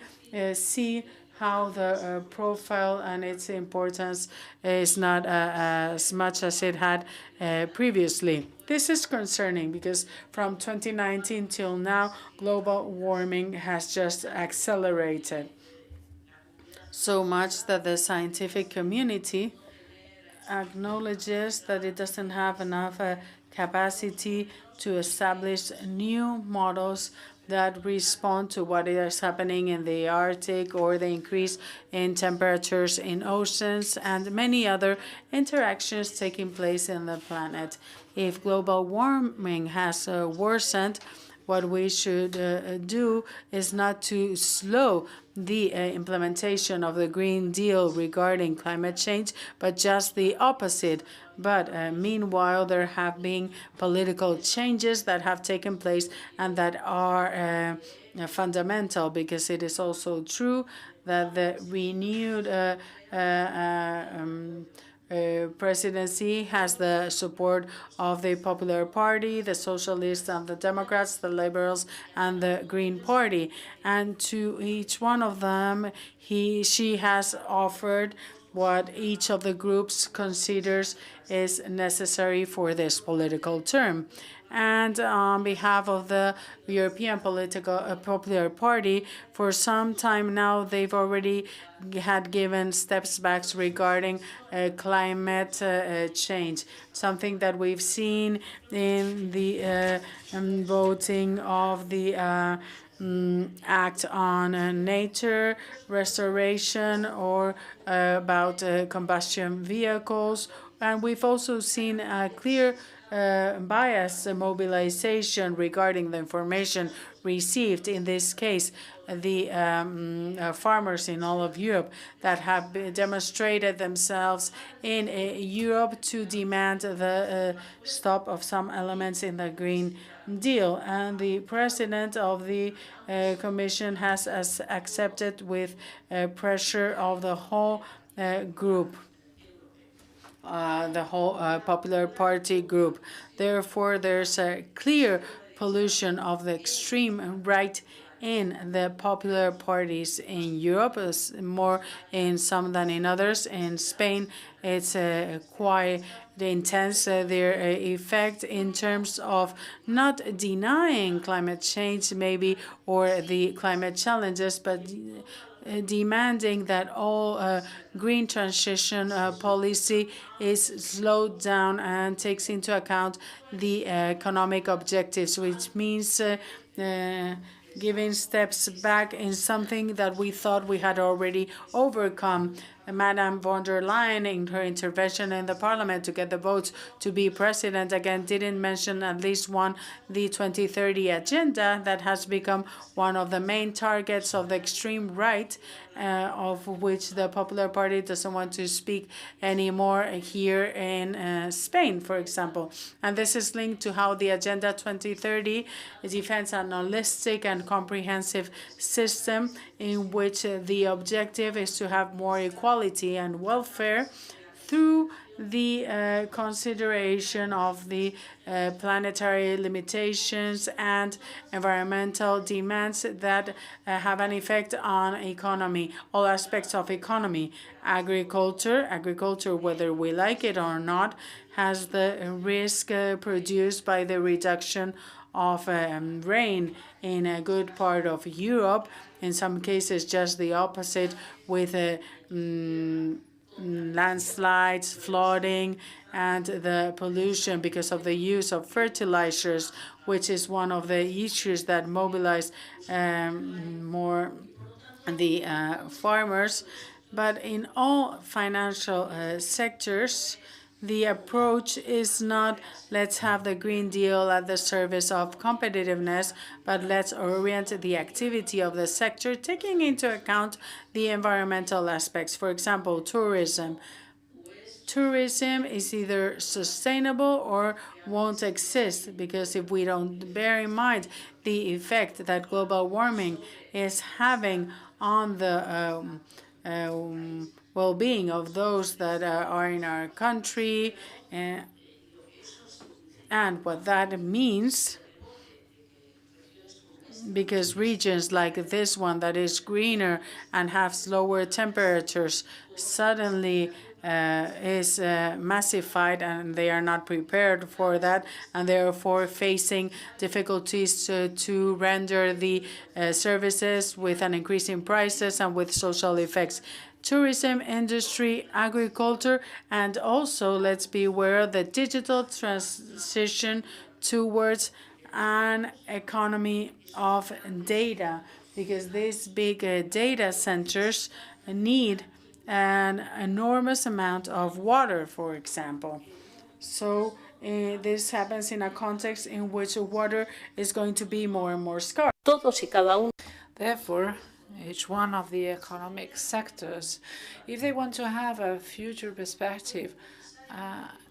see how the profile and its importance is not as much as it had previously. This is concerning because from 2019 till now, global warming has just accelerated so much that the scientific community acknowledges that it doesn't have enough capacity to establish new models that respond to what is happening in the Arctic or the increase in temperatures in oceans and many other interactions taking place in the planet. If global warming has worsened, what we should do is not to slow the implementation of the Green Deal regarding climate change, but just the opposite. But meanwhile, there have been political changes that have taken place and that are fundamental, because it is also true that the renewed presidency has the support of the Popular Party, the Socialists and the Democrats, the Liberals and the Green Party. And to each one of them, she has offered what each of the groups considers is necessary for this political term. And on behalf of the European Popular Party, for some time now, they've already had given steps back regarding climate change, something that we've seen in the voting of the Act on Nature Restoration or about combustion vehicles. And we've also seen a clear bias mobilization regarding the information received, in this case, the farmers in all of Europe that have demonstrated themselves in Europe to demand the stop of some elements in the Green Deal. And the president of the Commission has accepted with pressure of the whole group. The whole Popular Party group. Therefore, there's a clear pollution of the extreme right in the popular parties in Europe, more in some than in others. In Spain, it's quite intense, their effect in terms of not denying climate change maybe or the climate challenges, but demanding that all green transition policy is slowed down and takes into account the economic objectives, which means giving steps back in something that we thought we had already overcome. Madame von der Leyen, in her intervention in the parliament to get the votes to be president again, didn't mention at least one, the 2030 agenda that has become one of the main targets of the extreme right, of which the Popular Party doesn't want to speak anymore here in Spain, for example. And this is linked to how the Agenda 2030 defends an holistic and comprehensive system in which the objective is to have more equality and welfare through the consideration of the planetary limitations and environmental demands that have an effect on economy, all aspects of economy. Agriculture, whether we like it or not, has the risk produced by the reduction of rain in a good part of Europe. In some cases, just the opposite, with landslides, flooding, and the pollution because of the use of fertilizers, which is one of the issues that mobilize more the farmers. But in all financial sectors, the approach is not let's have the Green Deal at the service of competitiveness, but let's orient the activity of the sector taking into account the environmental aspects. For example, tourism. Tourism is either sustainable or won't exist, because if we don't bear in mind the effect that global warming is having on the well-being of those that are in our country, and what that means, because regions like this one that is greener and has lower temperatures suddenly is massified, and they are not prepared for that, and therefore facing difficulties to render the services with an increase in prices and with social effects. Tourism industry, agriculture, and also let's be aware of the digital transition towards an economy of data, because these big data centers need an enormous amount of water, for example. So this happens in a context in which water is going to be more and more scarce. Therefore, each one of the economic sectors, if they want to have a future perspective,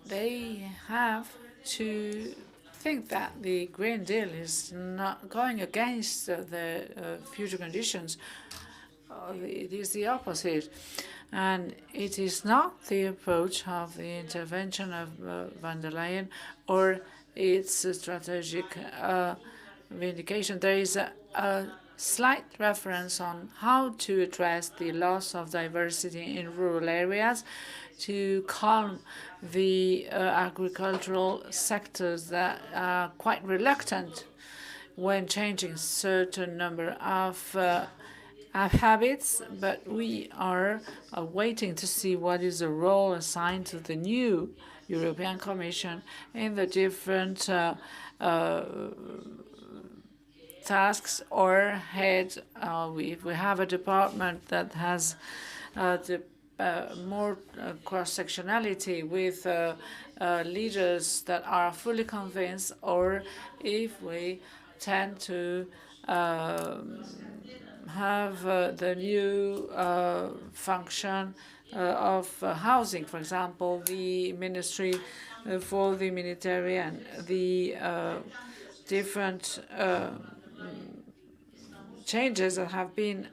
they have to think that the Green Deal is not going against the future conditions. It is the opposite. And it is not the approach of the intervention of von der Leyen or its strategic vindication. There is a slight reference on how to address the loss of diversity in rural areas, to calm the agricultural sectors that are quite reluctant when changing certain number of habits, but we are waiting to see what is the role assigned to the new European Commission in the different tasks or heads. If we have a department that has more cross-sectionality with leaders that are fully convinced, or if we tend to have the new function of housing, for example, the Ministry for the Military and the different changes that have been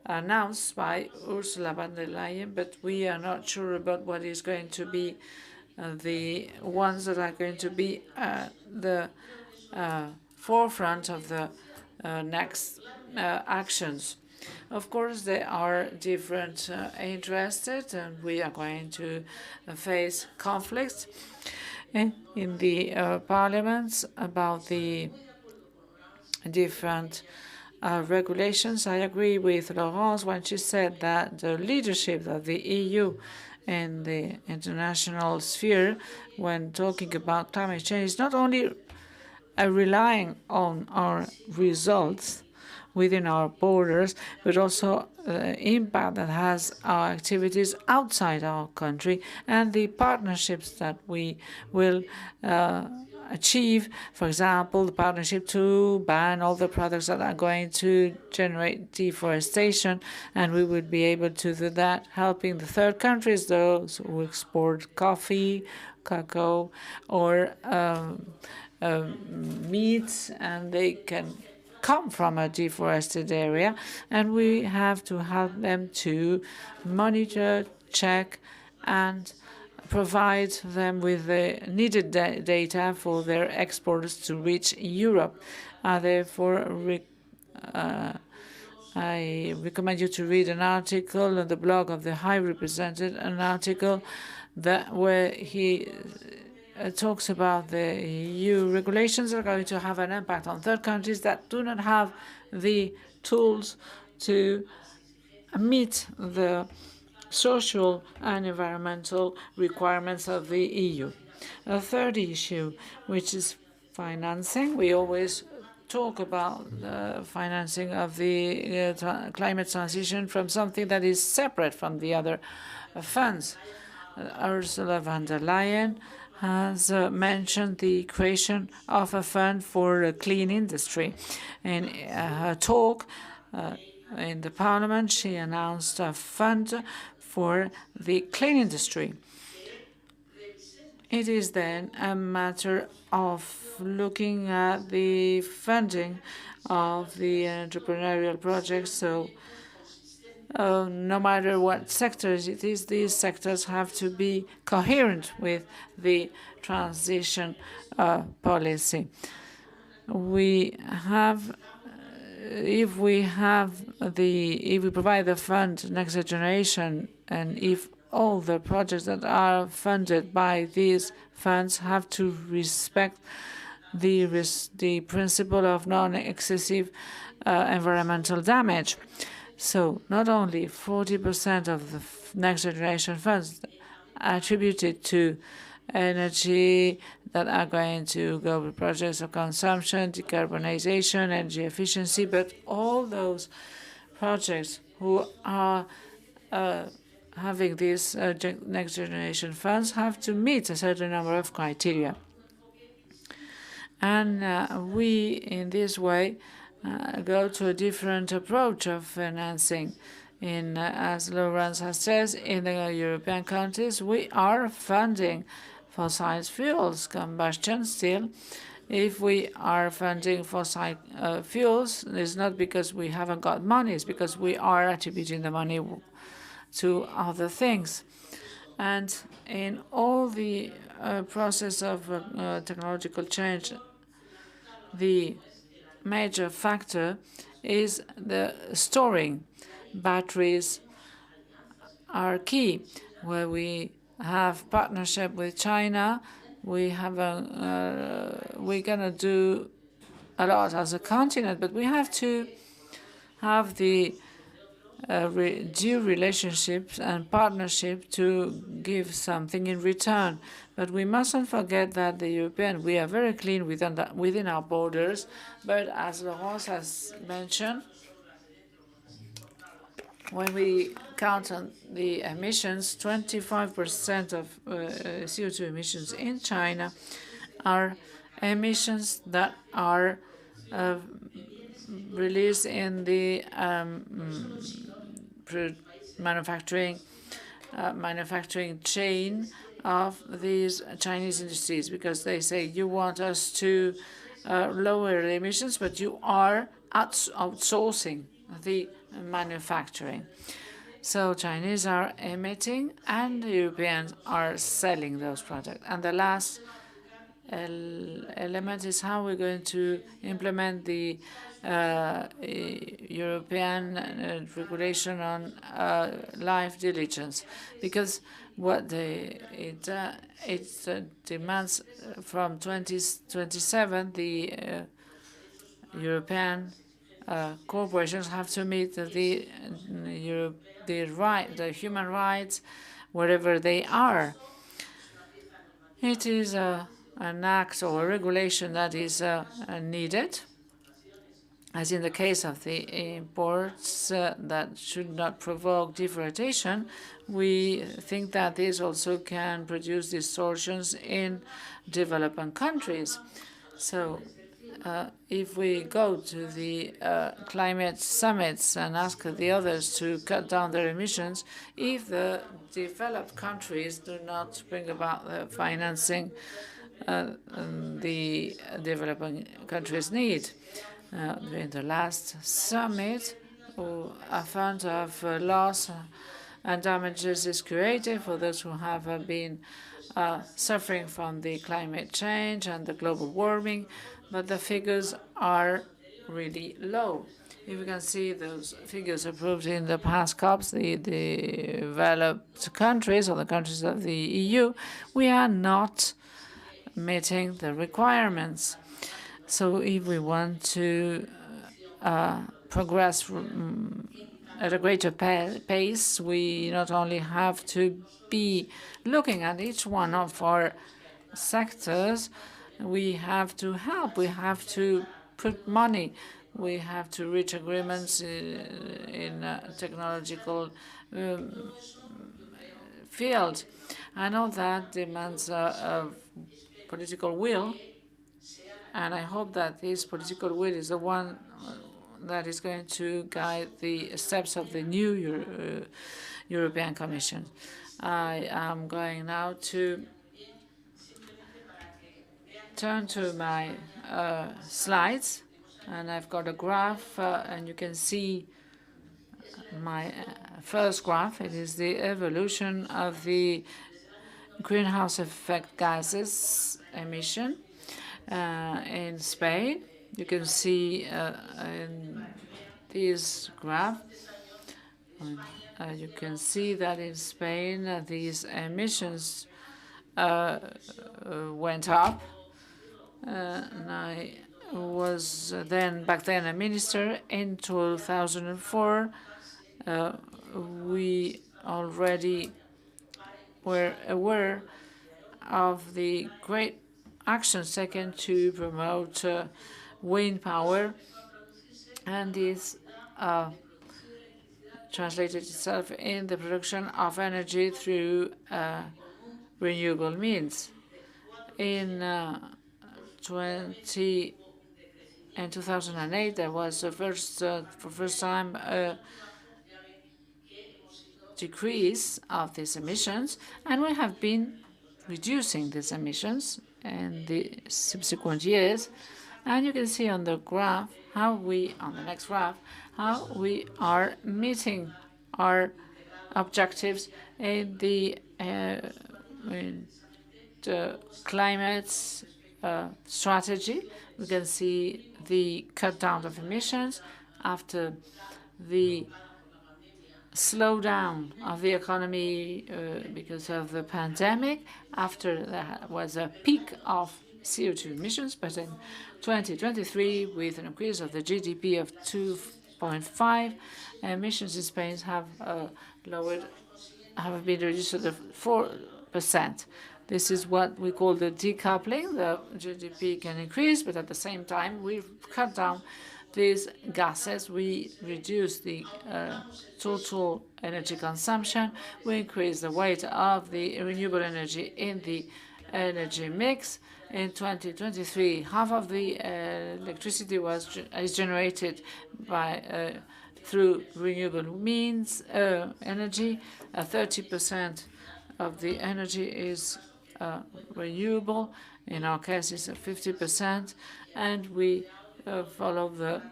announced by Ursula von der Leyen, but we are not sure about what is going to be the ones that are going to be at the forefront of the next actions. Of course, there are different interests, and we are going to face conflicts in the parliaments about the different regulations. I agree with Laurence when she said that the leadership of the EU in the international sphere when talking about climate change is not only relying on our results within our borders, but also the impact that has our activities outside our country and the partnerships that we will achieve. For example, the partnership to ban all the products that are going to generate deforestation, and we would be able to do that, helping the third countries, those who export coffee, cacao, or meat, and they can come from a deforested area, and we have to help them to monitor, check, and provide them with the needed data for their exports to reach Europe. Therefore, I recommend you to read an article on the blog of the High Representative, an article where he talks about the EU regulations are going to have an impact on third countries that do not have the tools to meet the social and environmental requirements of the EU. A third issue, which is financing. We always talk about the financing of the climate transition from something that is separate from the other funds. Ursula von der Leyen has mentioned the creation of a fund for a clean industry. In her talk in the Parliament, she announced a fund for the clean industry. It is then a matter of looking at the funding of the entrepreneurial projects. So no matter what sectors it is, these sectors have to be coherent with the transition policy. We have, if we provide the fund Next Generation, and if all the projects that are funded by these funds have to respect the principle of non-excessive environmental damage. So not only 40% of the Next Generation funds attributed to energy that are going to go with projects of consumption, decarbonization, energy efficiency, but all those projects who are having these Next Generation funds have to meet a certain number of criteria. And we, in this way, go to a different approach of financing. As Laurence has said, in the European countries, we are funding fossil fuels combustion still. If we are funding fossil fuels, it's not because we haven't got money, it's because we are attributing the money to other things. And in all the process of technological change, the major factor is the storing. Batteries are key. Where we have partnership with China, we're gonna do a lot as a continent, but we have to have the due relationships and partnership to give something in return. But we mustn't forget that the European, we are very clean within our borders, but as Laurence has mentioned, when we count on the emissions, 25% of CO2 emissions in China are emissions that are released in the manufacturing chain of these Chinese industries, because they say, you want us to lower the emissions, but you are outsourcing the manufacturing. So Chinese are emitting and the Europeans are selling those products. And the last element is how we're going to implement the European regulation on life diligence, because what it demands from 2027, the European corporations have to meet the human rights wherever they are. It is an act or a regulation that is needed, as in the case of the imports that should not provoke deforestation. We think that this also can produce distortions in developing countries. So if we go to the climate summits and ask the others to cut down their emissions, if the developed countries do not bring about the financing the developing countries need. During the last summit, a fund of loss and damages is created for those who have been suffering from the climate change and the global warming, but the figures are really low. If you can see those figures approved in the past COPs, the developed countries or the countries of the EU, we are not meeting the requirements. So if we want to progress at a greater pace, we not only have to be looking at each one of our sectors, we have to help, we have to put money, we have to reach agreements in technological field. And all that demands a political will, and I hope that this political will is the one that is going to guide the steps of the new European Commission. I am going now to turn to my slides, and I've got a graph, and you can see my first graph. It is the evolution of the greenhouse effect gases emission in Spain. You can see in this graph, you can see that in Spain these emissions went up. And I was back then a minister. In 2004, we already were aware of the great actions taken to promote wind power, and this translated itself in the production of energy through renewable means. In 2008, there was for first time a decrease of these emissions, and we have been reducing these emissions in the subsequent years. And you can see on the graph on the next graph, how we are meeting our objectives in the climate strategy. We can see the cut down of emissions after the slowdown of the economy because of the pandemic. After there was a peak of CO2 emissions, but in 2023, with an increase of the GDP of 2.5, emissions in Spain have been reduced to 4%. This is what we call the decoupling. The GDP can increase, but at the same time, we've cut down these gases. We reduce the total energy consumption. We increase the weight of the renewable energy in the energy mix. In 2023, half of the electricity is generated through renewable means energy. 30% of the energy is renewable. In our case, it's 50%, and we follow the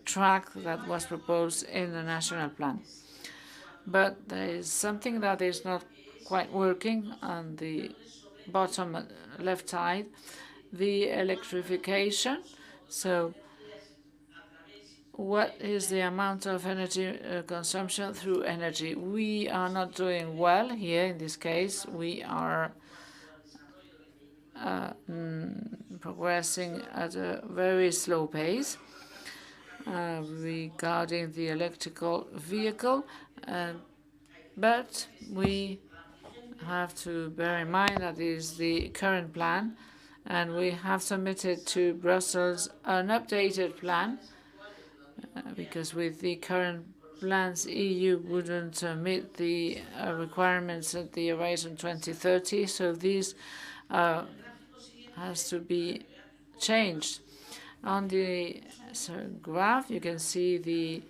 track that was proposed in the national plan. But there is something that is not quite working on the bottom left side, the electrification. So what is the amount of energy consumption through energy? We are not doing well here in this case. We are progressing at a very slow pace regarding the electrical vehicle, but we have to bear in mind that is the current plan, and we have submitted to Brussels an updated plan because with the current plans, EU wouldn't meet the requirements at the Horizon 2030. So this has to be changed. On the graph, you can see the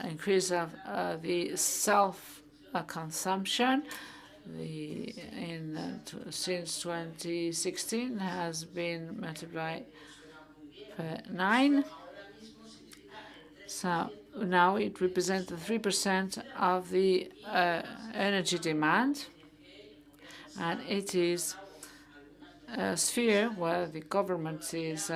increase of the self-consumption. Since 2016 has been multiplied by 9. So now it represents 3% of the energy demand, and it is a sphere where the government is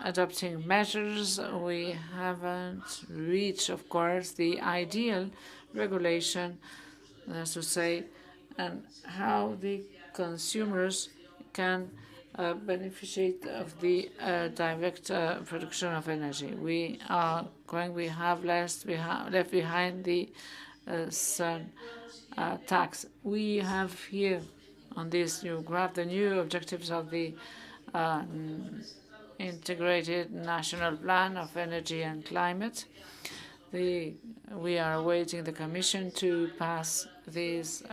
adopting measures. We haven't reached, of course, the ideal regulation, as to say, and how the consumers can beneficiate of the direct production of energy. We have left behind the sun tax. We have here on this new graph the new objectives of the Integrated National Plan of Energy and Climate. We are awaiting the Commission to pass this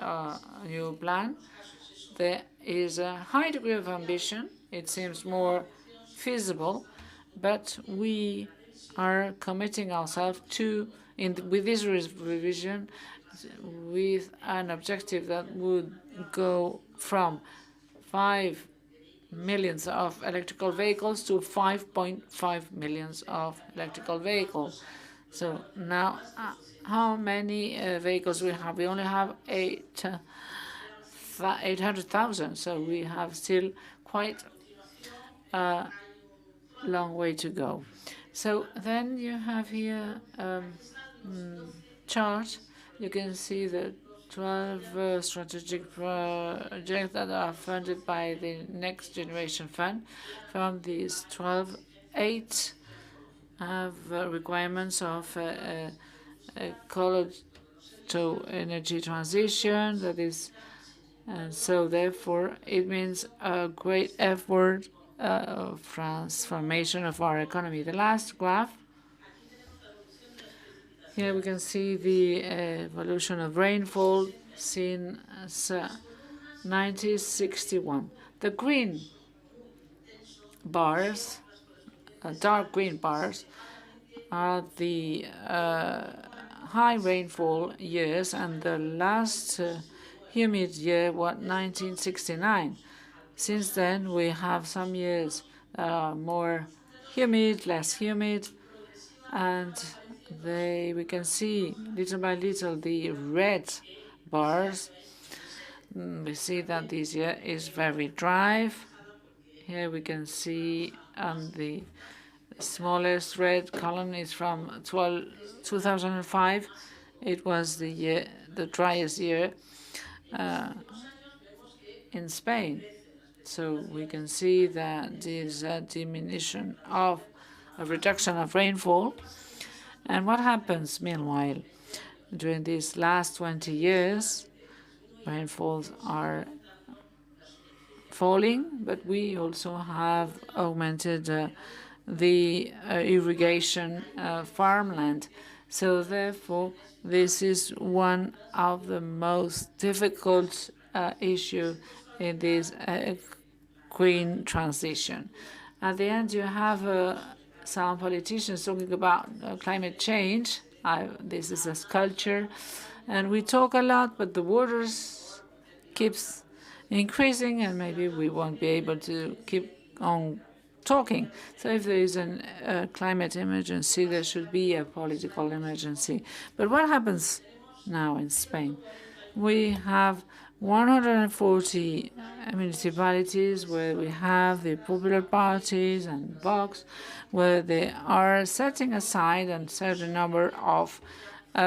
new plan. There is a high degree of ambition. It seems more feasible, but we are committing ourselves to, with this revision, with an objective that would go from 5 millions of electrical vehicles to 5.5 millions of electrical vehicles. So now, how many vehicles we have? We only have 800,000. So we have still quite a long way to go. So then you have here chart. You can see the 12 strategic projects that are funded by the Next Generation Fund. From these 12, 8 have requirements of ecological energy transition. That is, and so therefore it means a great effort of transformation of our economy. The last graph. Here we can see the evolution of rainfall since 1961. The green bars, dark green bars, are the high rainfall years, and the last humid year was 1969. Since then, we have some years more humid, less humid, and we can see little by little the red bars. We see that this year is very dry. Here we can see the smallest red column is from 2005. It was the driest year in Spain. So we can see that there's a diminution of a reduction of rainfall. And what happens meanwhile? During these last 20 years, rainfalls are falling, but we also have augmented the irrigation farmland. So therefore, this is one of the most difficult issues in this green transition. At the end, you have some politicians talking about climate change. This is a sculpture, and we talk a lot, but the waters keeps increasing, and maybe we won't be able to keep on talking. So if there is a climate emergency, there should be a political emergency. But what happens now in Spain? We have 140 municipalities where we have the popular parties and Vox, where they are setting aside a certain number of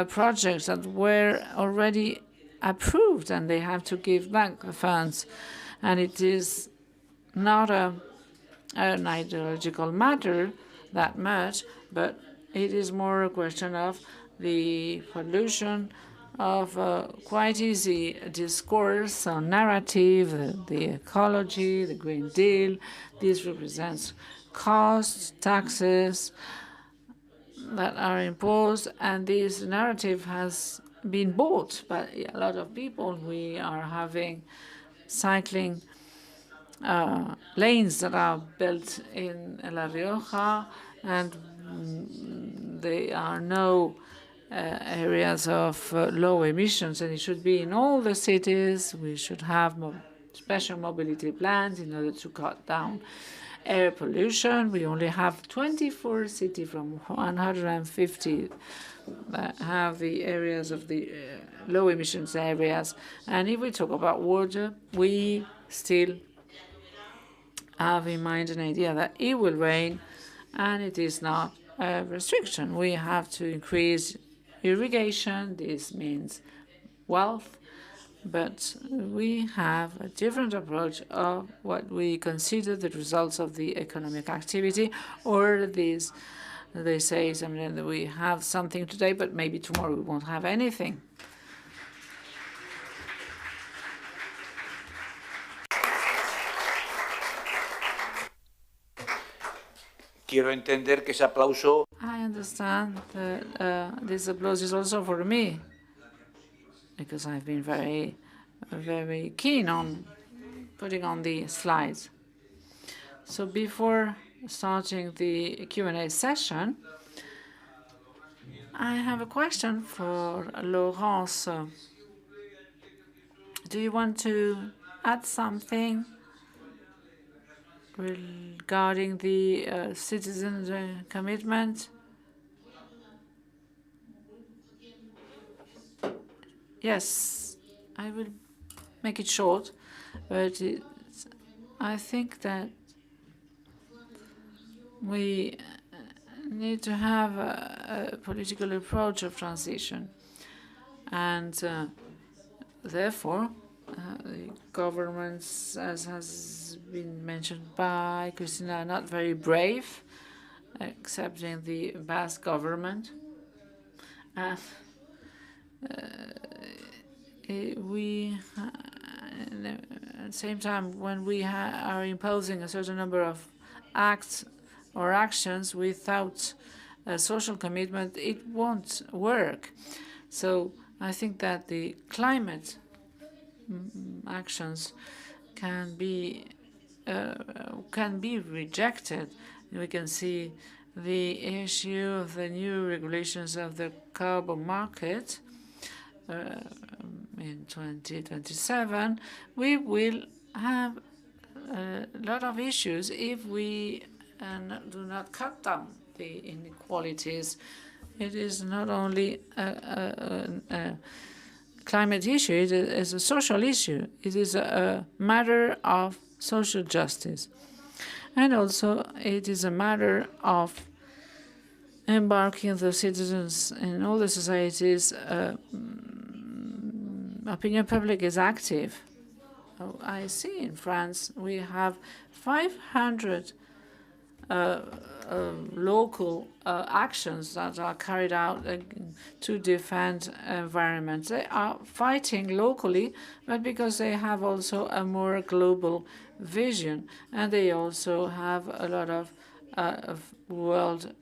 projects that were already approved, and they have to give back the funds. And it is not an ideological matter that much, but it is more a question of the pollution of quite easy discourse or narrative, the ecology, the Green Deal. This represents costs, taxes that are imposed, and this narrative has been bought by a lot of people. We are having cycling lanes that are built in La Rioja, and there are no areas of low emissions, and it should be in all the cities. We should have special mobility plans in order to cut down air pollution. We only have 24 cities from 150 that have the areas of the low emissions areas. And if we talk about water, we still have in mind an idea that it will rain, and it is not a restriction. We have to increase irrigation. This means wealth, but we have a different approach of what we consider the results of the economic activity, or these, they say something that we have something today, but maybe tomorrow we won't have anything. Quiero entender que ese aplauso. I understand that this applause is also for me, because I've been very keen on putting on the slides. So before starting the Q&A session, I have a question for Laurence. Do you want to add something regarding the citizens' commitment? Yes, I will make it short, but I think that we need to have a political approach of transition, and therefore the governments, as has been mentioned by Christina, are not very brave, excepting the Basque government. At the same time, when we are imposing a certain number of acts or actions without a social commitment, it won't work. So I think that the climate actions can be rejected. We can see the issue of the new regulations of the carbon market in 2027. We will have a lot of issues if we do not cut down the inequalities. It is not only a climate issue, it is a social issue. It is a matter of social justice. And also, it is a matter of embarking the citizens in all the societies. Opinion public is active. I see in France we have 500 local actions that are carried out to defend environment. They are fighting locally, but because they have also a more global vision, and they also have a lot of world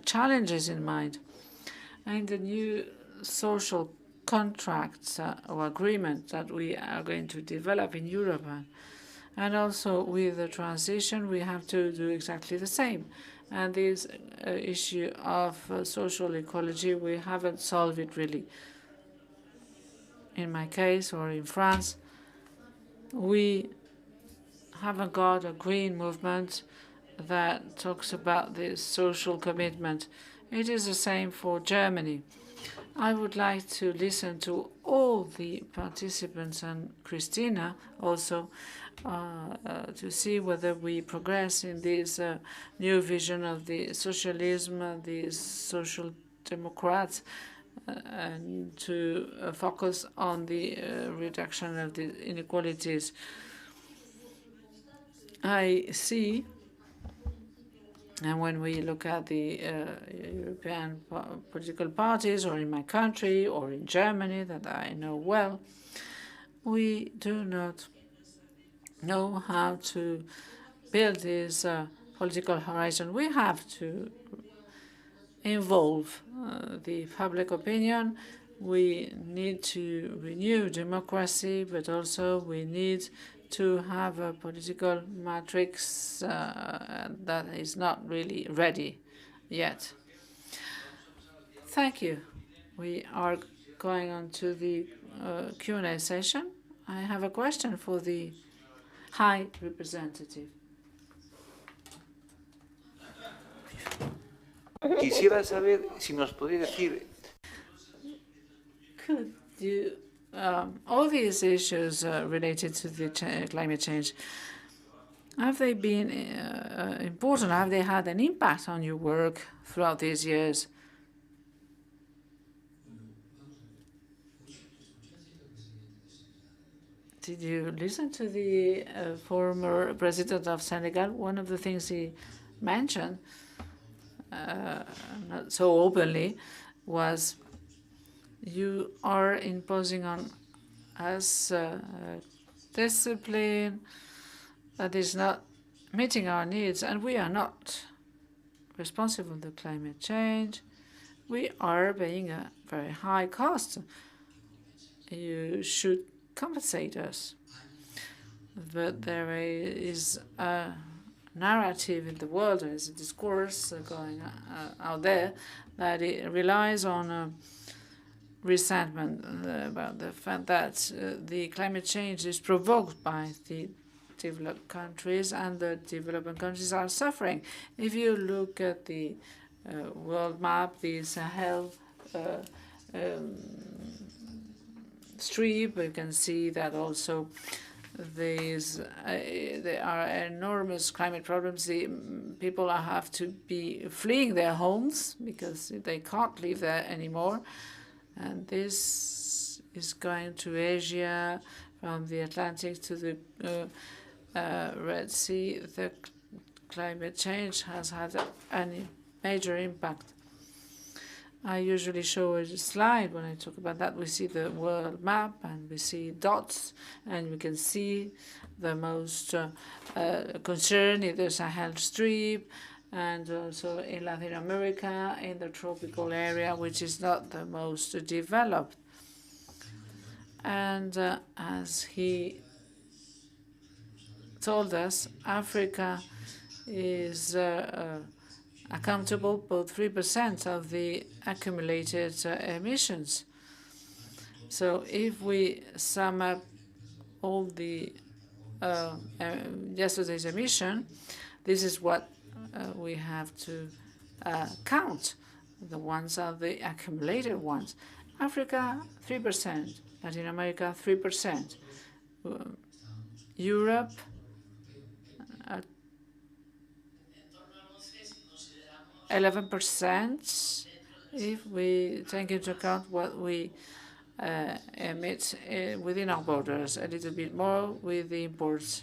challenges in mind. And the new social contracts or agreement that we are going to develop in Europe, and also with the transition, we have to do exactly the same. And this issue of social ecology, we haven't solved it really. In my case, or in France, we haven't got a green movement that talks about this social commitment. It is the same for Germany. I would like to listen to all the participants and Christina also to see whether we progress in this new vision of the socialism, the social democrats, and to focus on the reduction of the inequalities. I see, and when we look at the European political parties, or in my country, or in Germany, that I know well, we do not know how to build this political horizon. We have to involve the public opinion. We need to renew democracy, but also we need to have a political matrix that is not really ready yet. Thank you. We are going on to the Q&A session. I have a question for the High Representative. quisiera saber si nos podría decir. Could you, all these issues related to the climate change, have they been important? Have they had an impact on your work throughout these years? Did you listen to the former president of Senegal? One of the things he mentioned, not so openly, was you are imposing on us discipline that is not meeting our needs, and we are not responsible for climate change. We are paying a very high cost. You should compensate us. But there is a narrative in the world, there is a discourse going out there that it relies on resentment about the fact that the climate change is provoked by the developed countries, and the developing countries are suffering. If you look at the world map, the Sahel strip, you can see that also there are enormous climate problems. The people have to be fleeing their homes because they can't live there anymore. And this is going to Asia, from the Atlantic to the Red Sea. The climate change has had a major impact. I usually show a slide when I talk about that. We see the world map and we see dots, and we can see the most concern in the Sahel Strip, and also in Latin America, in the tropical area, which is not the most developed. And as he told us, Africa is accountable for 3% of the accumulated emissions. So if we sum up all the yesterday's emission, this is what we have to count. The ones are the accumulated ones. Africa, 3%. Latin America, 3%. Europe, 11%, if we take into account what we emit within our borders, a little bit more with the imports.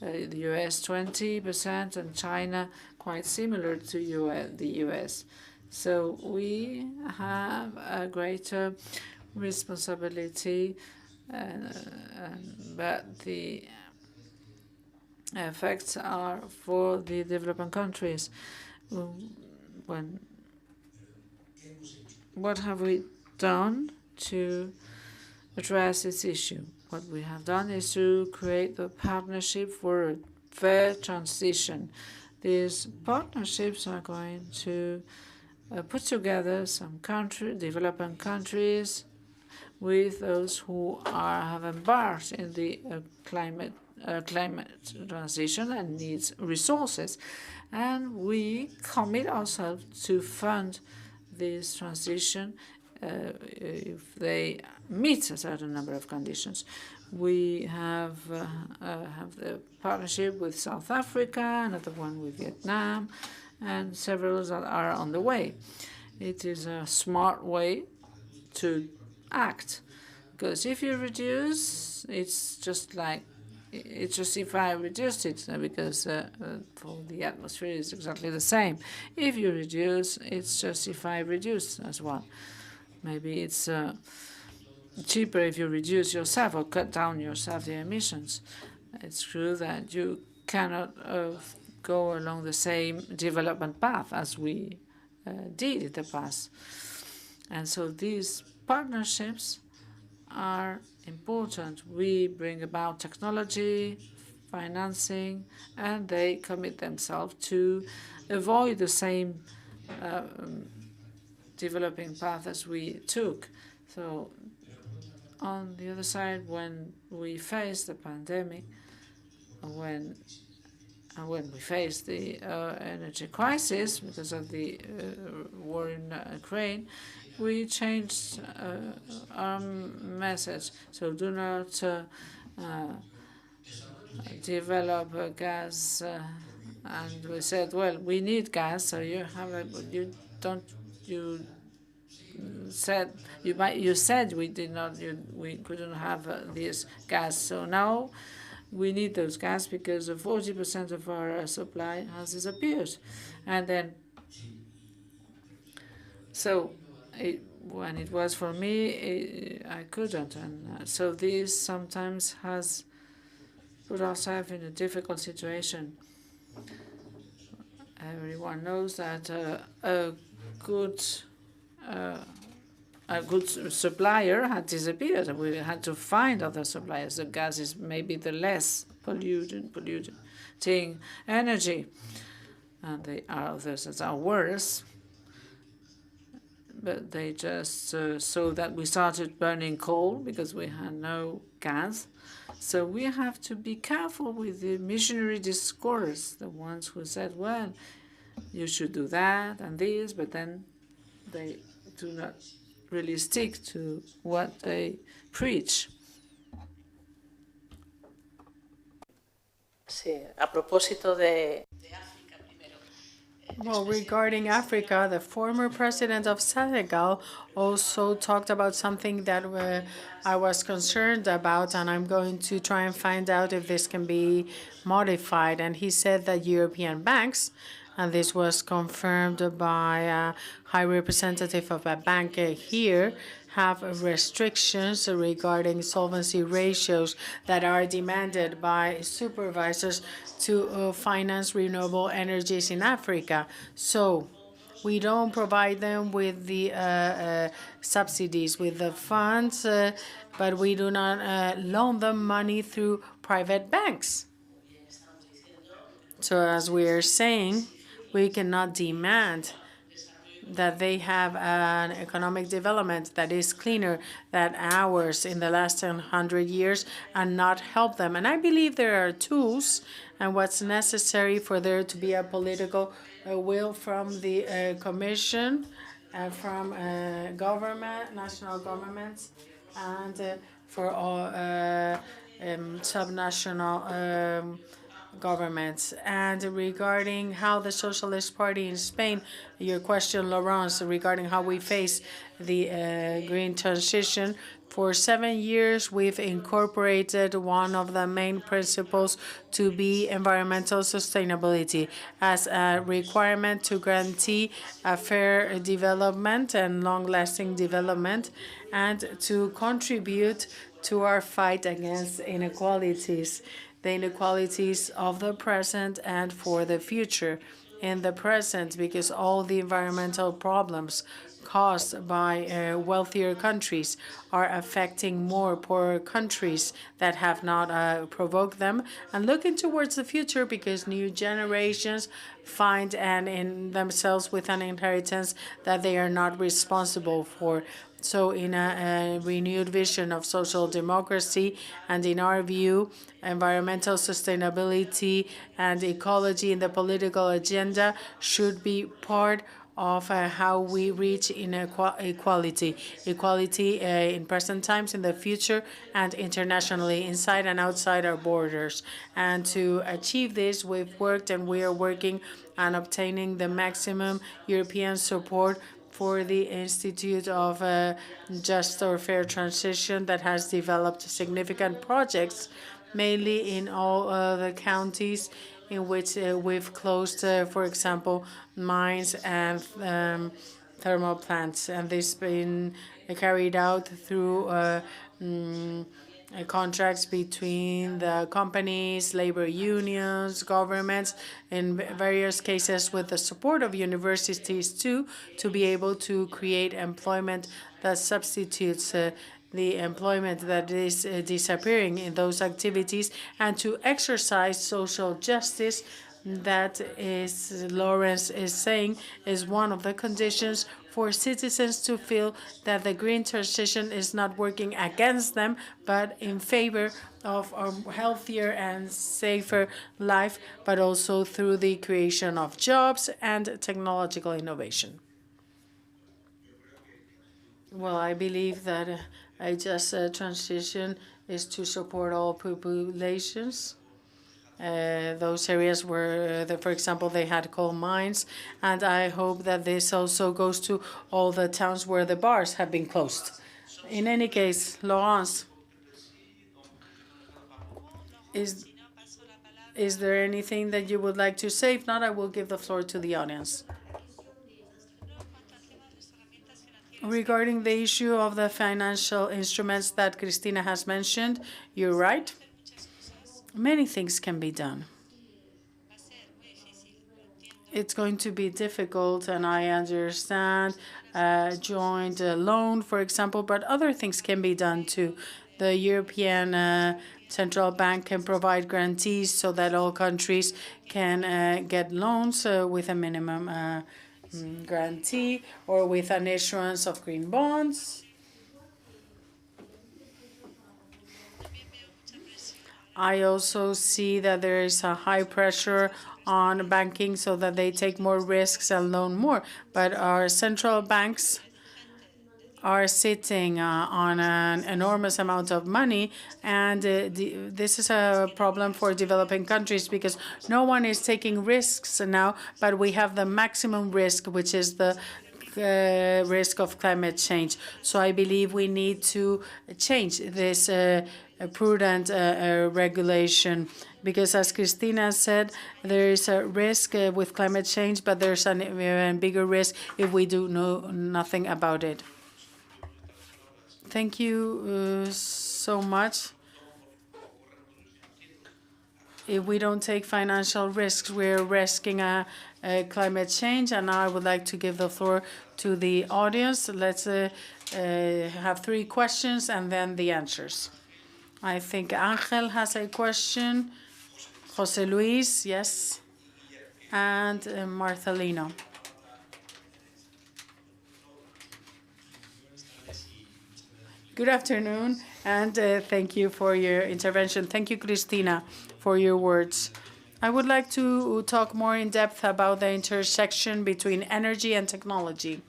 The US 20% and China quite similar to the US. So we have a greater responsibility, but the effects are for the developing countries. What have we done to address this issue? What we have done is to create the partnership for a fair transition. These partnerships are going to put together some developing countries with those who have embarked in the climate transition and needs resources. And we commit ourselves to fund this transition if they meet a certain number of conditions. We have the partnership with South Africa, another one with Vietnam, and several that are on the way. It is a smart way to act, because if you reduce, it's just if I reduced it, because for the atmosphere is exactly the same. If you reduce, it's just if I reduce as well. Maybe it's cheaper if you reduce yourself or cut down yourself the emissions. It's true that you cannot go along the same development path as we did in the past. And so these partnerships are important. We bring about technology, financing, and they commit themselves to avoid the same developing path as we took. So on the other side, when we faced the pandemic, when when we faced the energy crisis because of the war in Ukraine, we changed our message. So do not develop gas. And we said, well, we need gas, so you have you don't you said you said we did not we couldn't have this gas. So now we need those gas because 40% of our supply has disappeared, and then so when it was for me, I couldn't, and so this sometimes has put ourselves in a difficult situation. Everyone knows that a good supplier had disappeared. We had to find other suppliers. The gas is maybe the less polluting energy, and there are others that are worse. But they just saw that we started burning coal because we had no gas. So we have to be careful with the missionary discourse, the ones who said, well, you should do that and this, but then they do not really stick to what they preach. Sí, a propósito de Well, regarding Africa, the former president of Senegal also talked about something that I was concerned about, and I'm going to try and find out if this can be modified. And he said that European banks, and this was confirmed by a high representative of a bank here, have restrictions regarding solvency ratios that are demanded by supervisors to finance renewable energies in Africa. So we don't provide them with the subsidies, with the funds, but we do not loan them money through private banks. So as we are saying, we cannot demand that they have an economic development that is cleaner than ours in the last 100 years and not help them. And I believe there are tools and what's necessary for there to be a political will from the Commission, from government, national governments, and for all subnational governments. And regarding how the Socialist Party in Spain, your question, Laurence, regarding how we face the green transition, for 7 years we've incorporated one of the main principles to be environmental sustainability as a requirement to guarantee a fair development and long-lasting development, and to contribute to our fight against inequalities, the inequalities of the present and for the future. In the present, because all the environmental problems caused by wealthier countries are affecting more poorer countries that have not provoked them, and looking towards the future because new generations find and in themselves with an inheritance that they are not responsible for. So in a renewed vision of social democracy, and in our view, environmental sustainability and ecology in the political agenda should be part of how we reach equality in present times, in the future, and internationally, inside and outside our borders. And to achieve this, we've worked and we are working on obtaining the maximum European support for the Institute of Just or Fair Transition that has developed significant projects, mainly in all the counties in which we've closed, for example, mines and thermal plants. And this has been carried out through contracts between the companies, labor unions, governments, in various cases with the support of universities too, to be able to create employment that substitutes the employment that is disappearing in those activities, and to exercise social justice that is, Lawrence is saying, is one of the conditions for citizens to feel that the green transition is not working against them, but in favor of a healthier and safer life, but also through the creation of jobs and technological innovation. Well, I believe that a just transition is to support all populations. Those areas where, for example, they had coal mines, and I hope that this also goes to all the towns where the bars have been closed. In any case, Laurence, is there anything that you would like to say? If not, I will give the floor to the audience. Regarding the issue of the financial instruments that Cristina has mentioned, you're right. Many things can be done. It's going to be difficult, and I understand joint loan, for example, but other things can be done too. The European Central Bank can provide guarantees so that all countries can get loans with a minimum guarantee or with an issuance of green bonds. I also see that there is a high pressure on banking so that they take more risks and loan more. But our central banks are sitting on an enormous amount of money, and this is a problem for developing countries because no one is taking risks now, but we have the maximum risk, which is the risk of climate change. So I believe we need to change this prudent regulation, because as Cristina said, there is a risk with climate change, but there's an even bigger risk if we do nothing about it. Thank you so much. If we don't take financial risks, we're risking climate change. And now I would like to give the floor to the audience. Let's have 3 questions and then the answers. I think Angel has a question. Jose Luis, yes. And Marcelino. Good afternoon, and thank you for your intervention. Thank you, Cristina, for your words. I would like to talk more in depth about the intersection between energy and technology,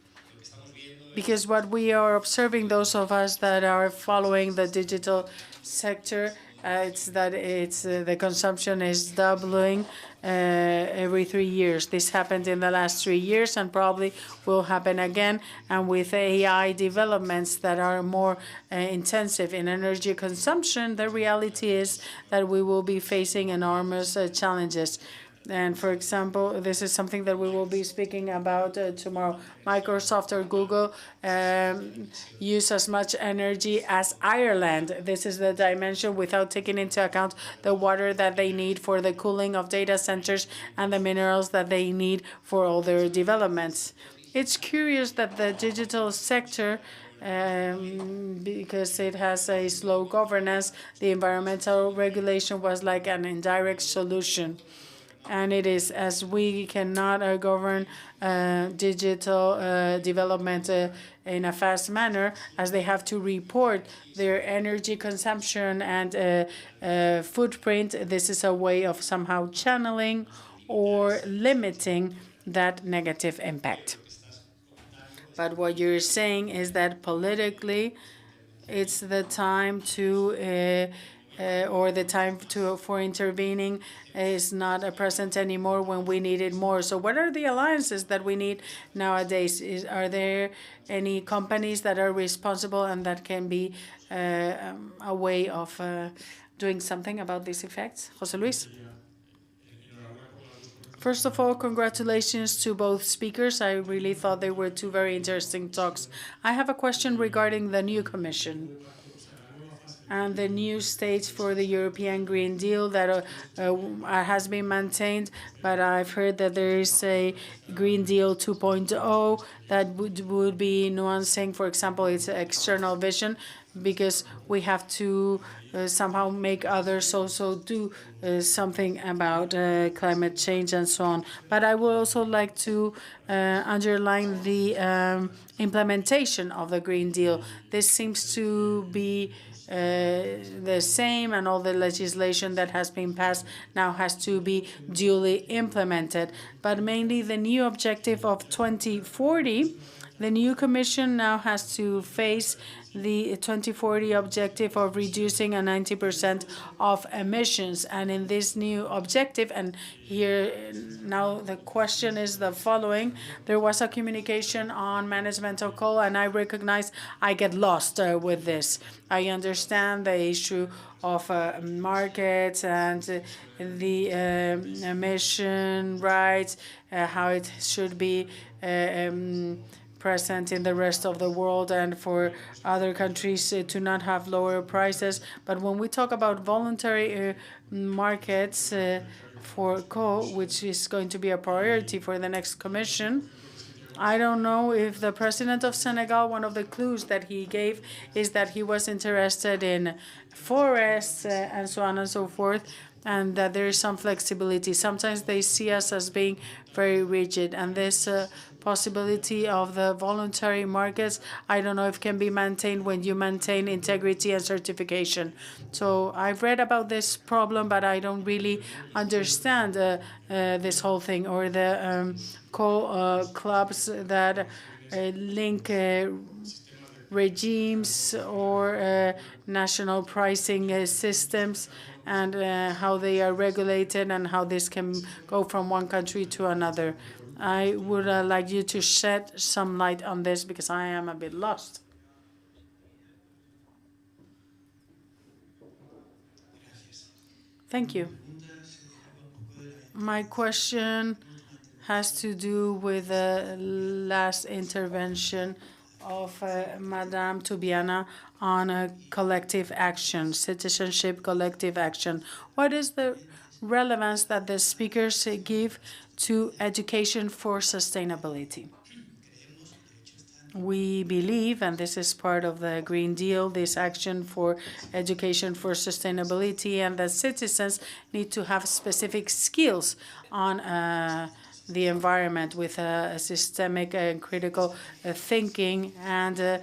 because what we are observing, those of us that are following the digital sector, it's that the consumption is doubling every 3 years. This happened in the last 3 years and probably will happen again. And with AI developments that are more intensive in energy consumption, the reality is that we will be facing enormous challenges. And for example, this is something that we will be speaking about tomorrow. Microsoft or Google use as much energy as Ireland. This is the dimension without taking into account the water that they need for the cooling of data centers and the minerals that they need for all their developments. It's curious that the digital sector, because it has a slow governance, the environmental regulation was like an indirect solution. And it is, as we cannot govern digital development in a fast manner, as they have to report their energy consumption and footprint, this is a way of somehow channeling or limiting that negative impact. But what you're saying is that politically, it's the time to or the time for intervening is not present anymore when we need it more. So what are the alliances that we need nowadays? Are there any companies that are responsible and that can be a way of doing something about these effects? Jose Luis? First of all, congratulations to both speakers. I really thought they were 2 very interesting talks. I have a question regarding the new Commission and the new stage for the European Green Deal that has been maintained, but I've heard that there is a Green Deal 2.0 that would be nuancing, for example, its external vision. because we have to somehow make others also do something about climate change and so on. But I would also like to underline the implementation of the Green Deal. This seems to be the same, and all the legislation that has been passed now has to be duly implemented. But mainly the new objective of 2040, the new Commission now has to face the 2040 objective of reducing 90% of emissions. And in this new objective, and here now the question is the following: there was a communication on management of coal, and I recognize I get lost with this. I understand the issue of markets and the emission rights, how it should be present in the rest of the world, and for other countries to not have lower prices. But when we talk about voluntary markets for coal, which is going to be a priority for the next Commission, I don't know if the president of Senegal, one of the clues that he gave is that he was interested in forests and so on and so forth, and that there is some flexibility. Sometimes they see us as being very rigid, and this possibility of the voluntary markets, I don't know if can be maintained when you maintain integrity and certification. So I've read about this problem, but I don't really understand this whole thing, or the coal clubs that link regimes or national pricing systems, and how they are regulated and how this can go from one country to another. I would like you to shed some light on this, because I am a bit lost. Thank you. My question has to do with the last intervention of Madame Tubiana on collective action, citizenship collective action. What is the relevance that the speakers give to education for sustainability? We believe, and this is part of the Green Deal, this action for education for sustainability, and that citizens need to have specific skills on the environment, with systemic and critical thinking, and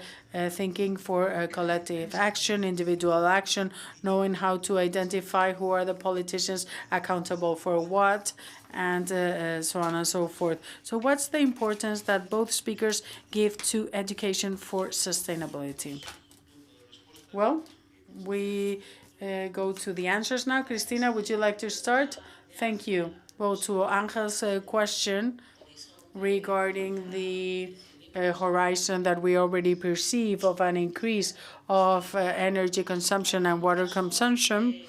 thinking for collective action, individual action, knowing how to identify who are the politicians accountable for what, and so on and so forth. So what's the importance that both speakers give to education for sustainability? Well, we go to the answers now. Cristina, would you like to start? Thank you. Well, to Angel's question regarding the horizon that we already perceive of an increase of energy consumption and water consumption,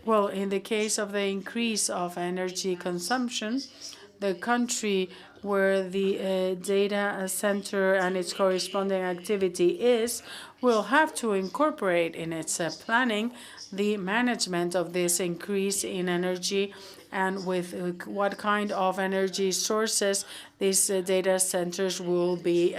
well, in the case of the increase of energy consumption, the country where the data center and its corresponding activity is will have to incorporate in its planning the management of this increase in energy, and with what kind of energy sources these data centers will be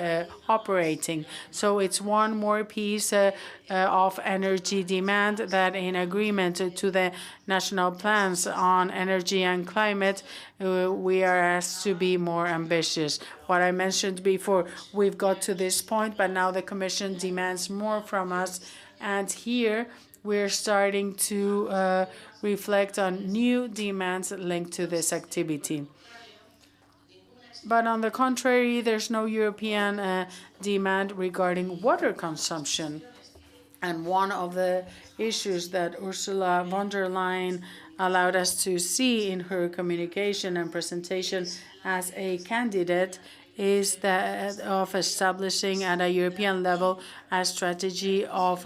operating. So it's one more piece of energy demand that, in agreement to the national plans on energy and climate, we are asked to be more ambitious. What I mentioned before, we've got to this point, but now the Commission demands more from us, and here we're starting to reflect on new demands linked to this activity. But on the contrary, there's no European demand regarding water consumption. And one of the issues that Ursula von der Leyen allowed us to see in her communication and presentation as a candidate is that of establishing at a European level a strategy of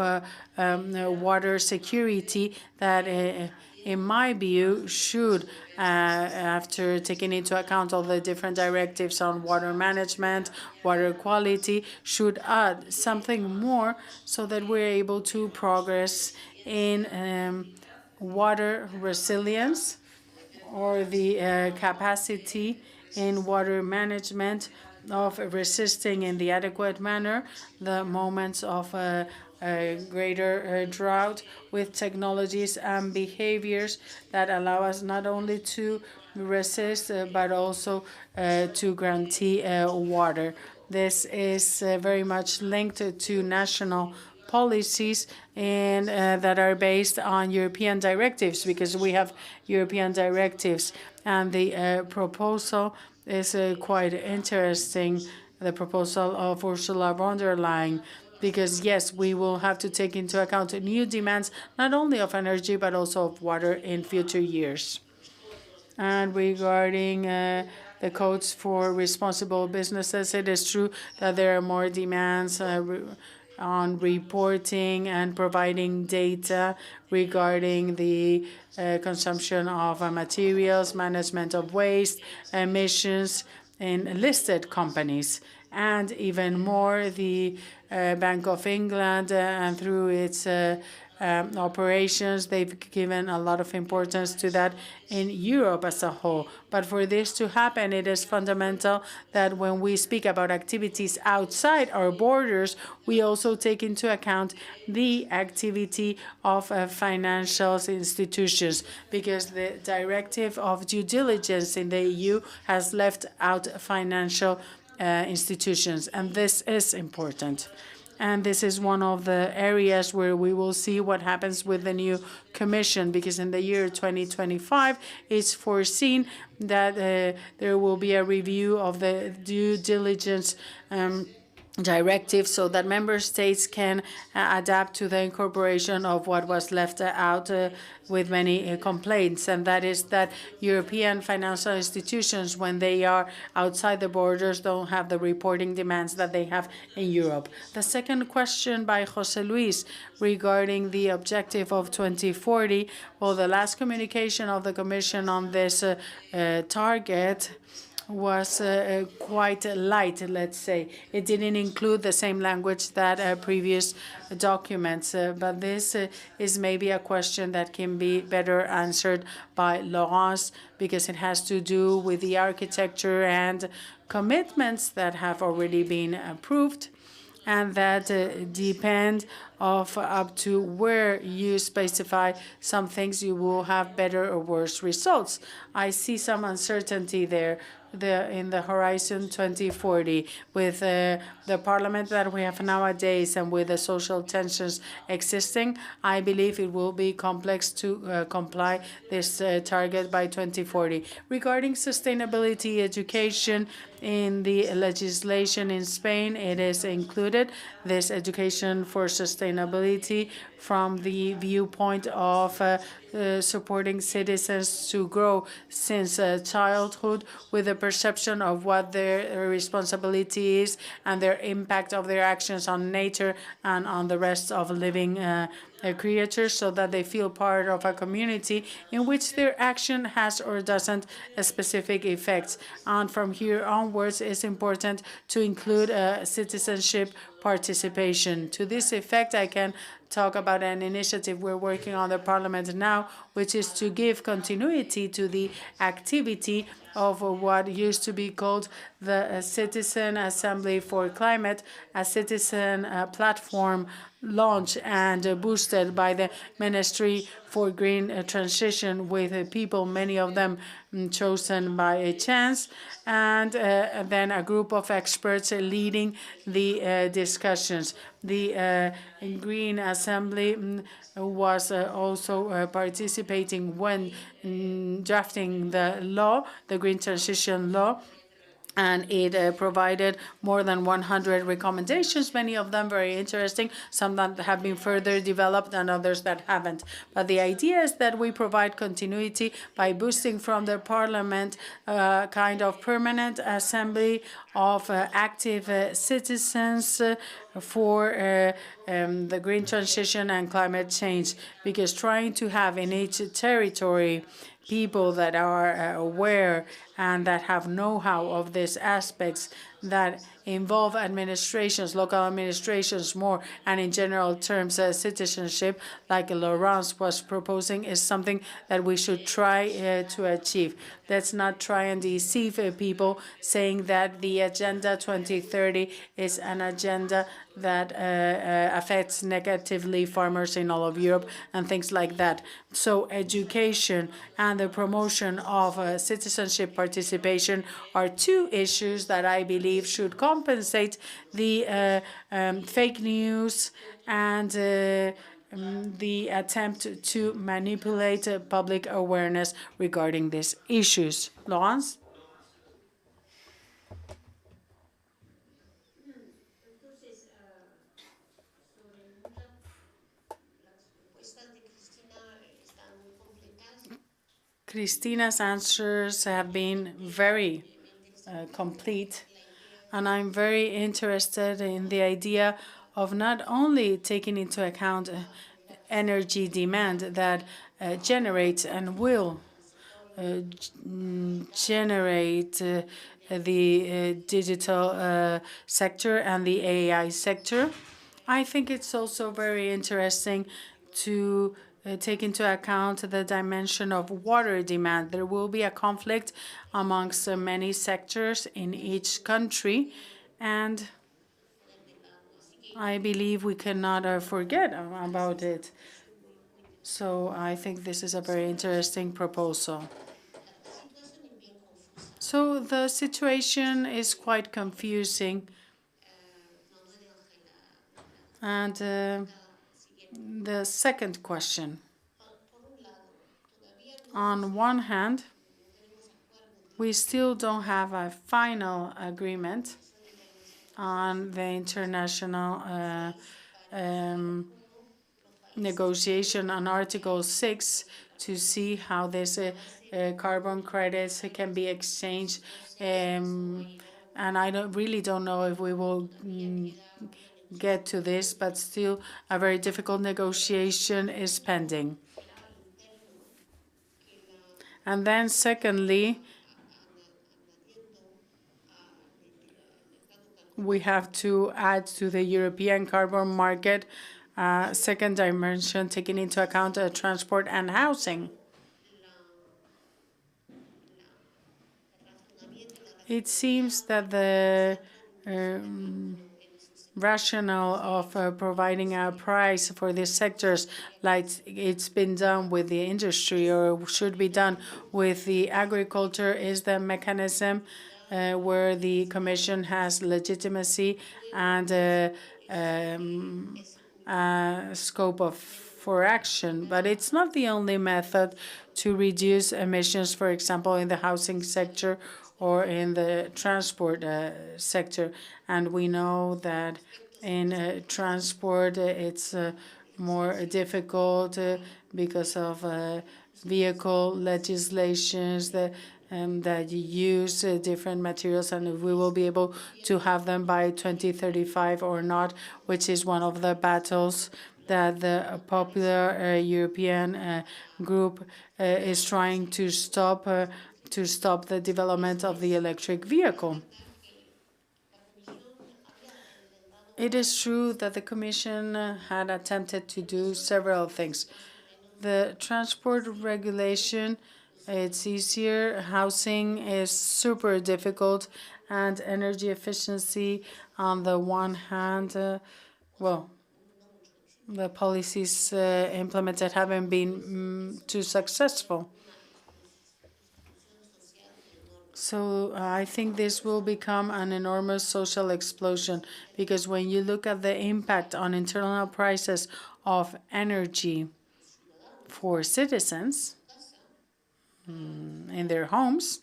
water security that, in my view, should, after taking into account all the different directives on water management, water quality, should add something more so that we're able to progress in water resilience, or the capacity in water management of resisting in the adequate manner the moments of greater drought with technologies and behaviors that allow us not only to resist but also to guarantee water. This is very much linked to national policies and that are based on European directives, because we have European directives, and the proposal is quite interesting, the proposal of Ursula von der Leyen, because yes, we will have to take into account new demands, not only of energy, but also of water in future years. And regarding the codes for responsible businesses, it is true that there are more demands on reporting and providing data regarding the consumption of materials, management of waste, emissions in listed companies. And even more, the Bank of England and through its operations, they've given a lot of importance to that in Europe as a whole. But for this to happen, it is fundamental that when we speak about activities outside our borders, we also take into account the activity of financial institutions, because the directive of due diligence in the EU has left out financial institutions, and this is important. And this is one of the areas where we will see what happens with the new Commission, because in the year 2025, it's foreseen that there will be a review of the due diligence directive, so that member states can adapt to the incorporation of what was left out with many complaints, and that is that European financial institutions, when they are outside the borders, don't have the reporting demands that they have in Europe. The second question by Jose Luis regarding the objective of 2040, well, the last communication of the Commission on this target was quite light, let's say. It didn't include the same language that previous documents, but this is maybe a question that can be better answered by Laurence, because it has to do with the architecture and commitments that have already been approved, and that depend of up to where you specify some things, you will have better or worse results. I see some uncertainty there in the horizon 2040 with the parliament that we have nowadays, and with the social tensions existing. I believe it will be complex to comply this target by 2040. Regarding sustainability education, in the legislation in Spain, it is included, this education for sustainability, from the viewpoint of supporting citizens to grow since childhood with a perception of what their responsibility is and their impact of their actions on nature and on the rest of living creatures, so that they feel part of a community in which their action has or doesn't a specific effects. And from here onwards, it's important to include citizenship participation. To this effect, I can talk about an initiative we're working on the Parliament now, which is to give continuity to the activity of what used to be called the Citizen Assembly for Climate, a citizen platform launched and boosted by the Ministry for Green Transition, with people, many of them chosen by a chance, and then a group of experts leading the discussions. The Green Assembly was also participating when drafting the law, the Green Transition Law, and it provided more than 100 recommendations, many of them very interesting, some that have been further developed and others that haven't. But the idea is that we provide continuity by boosting from the Parliament a kind of permanent assembly of active citizens for the green transition and climate change, because trying to have in each territory people that are aware and that have know-how of these aspects that involve administrations, local administrations more, and in general terms, citizenship, like Laurence was proposing, is something that we should try to achieve. Let's not try and deceive people saying that the Agenda 2030 is an agenda that affects negatively farmers in all of Europe and things like that. So education and the promotion of citizenship participation are two issues that I believe should compensate the fake news and the attempt to manipulate public awareness regarding these issues. Laurence? Christina's answers have been very complete, and I'm very interested in the idea of not only taking into account energy demand that generates and will generate the digital sector and the AI sector. I think it's also very interesting to take into account the dimension of water demand. There will be a conflict amongst many sectors in each country, and I believe we cannot forget about it. So I think this is a very interesting proposal. So the situation is quite confusing. And the second question. On one hand, we still don't have a final agreement on the international negotiation on Article 6 to see how this carbon credits can be exchanged. And I really don't know if we will get to this, but still a very difficult negotiation is pending. And then secondly, we have to add to the European carbon market second dimension, taking into account transport and housing. It seems that the rationale of providing a price for these sectors, like it's been done with the industry or should be done with the agriculture, is the mechanism where the Commission has legitimacy and scope for action. But it's not the only method to reduce emissions, for example, in the housing sector or in the transport sector. And we know that in transport it's more difficult because of vehicle legislations that use different materials, and if we will be able to have them by 2035 or not, which is one of the battles that the popular European group is trying to stop the development of the electric vehicle. It is true that the Commission had attempted to do several things. The transport regulation, it's easier. Housing is super difficult, and energy efficiency, on the one hand, well, the policies implemented haven't been too successful. So I think this will become an enormous social explosion, because when you look at the impact on internal prices of energy for citizens in their homes,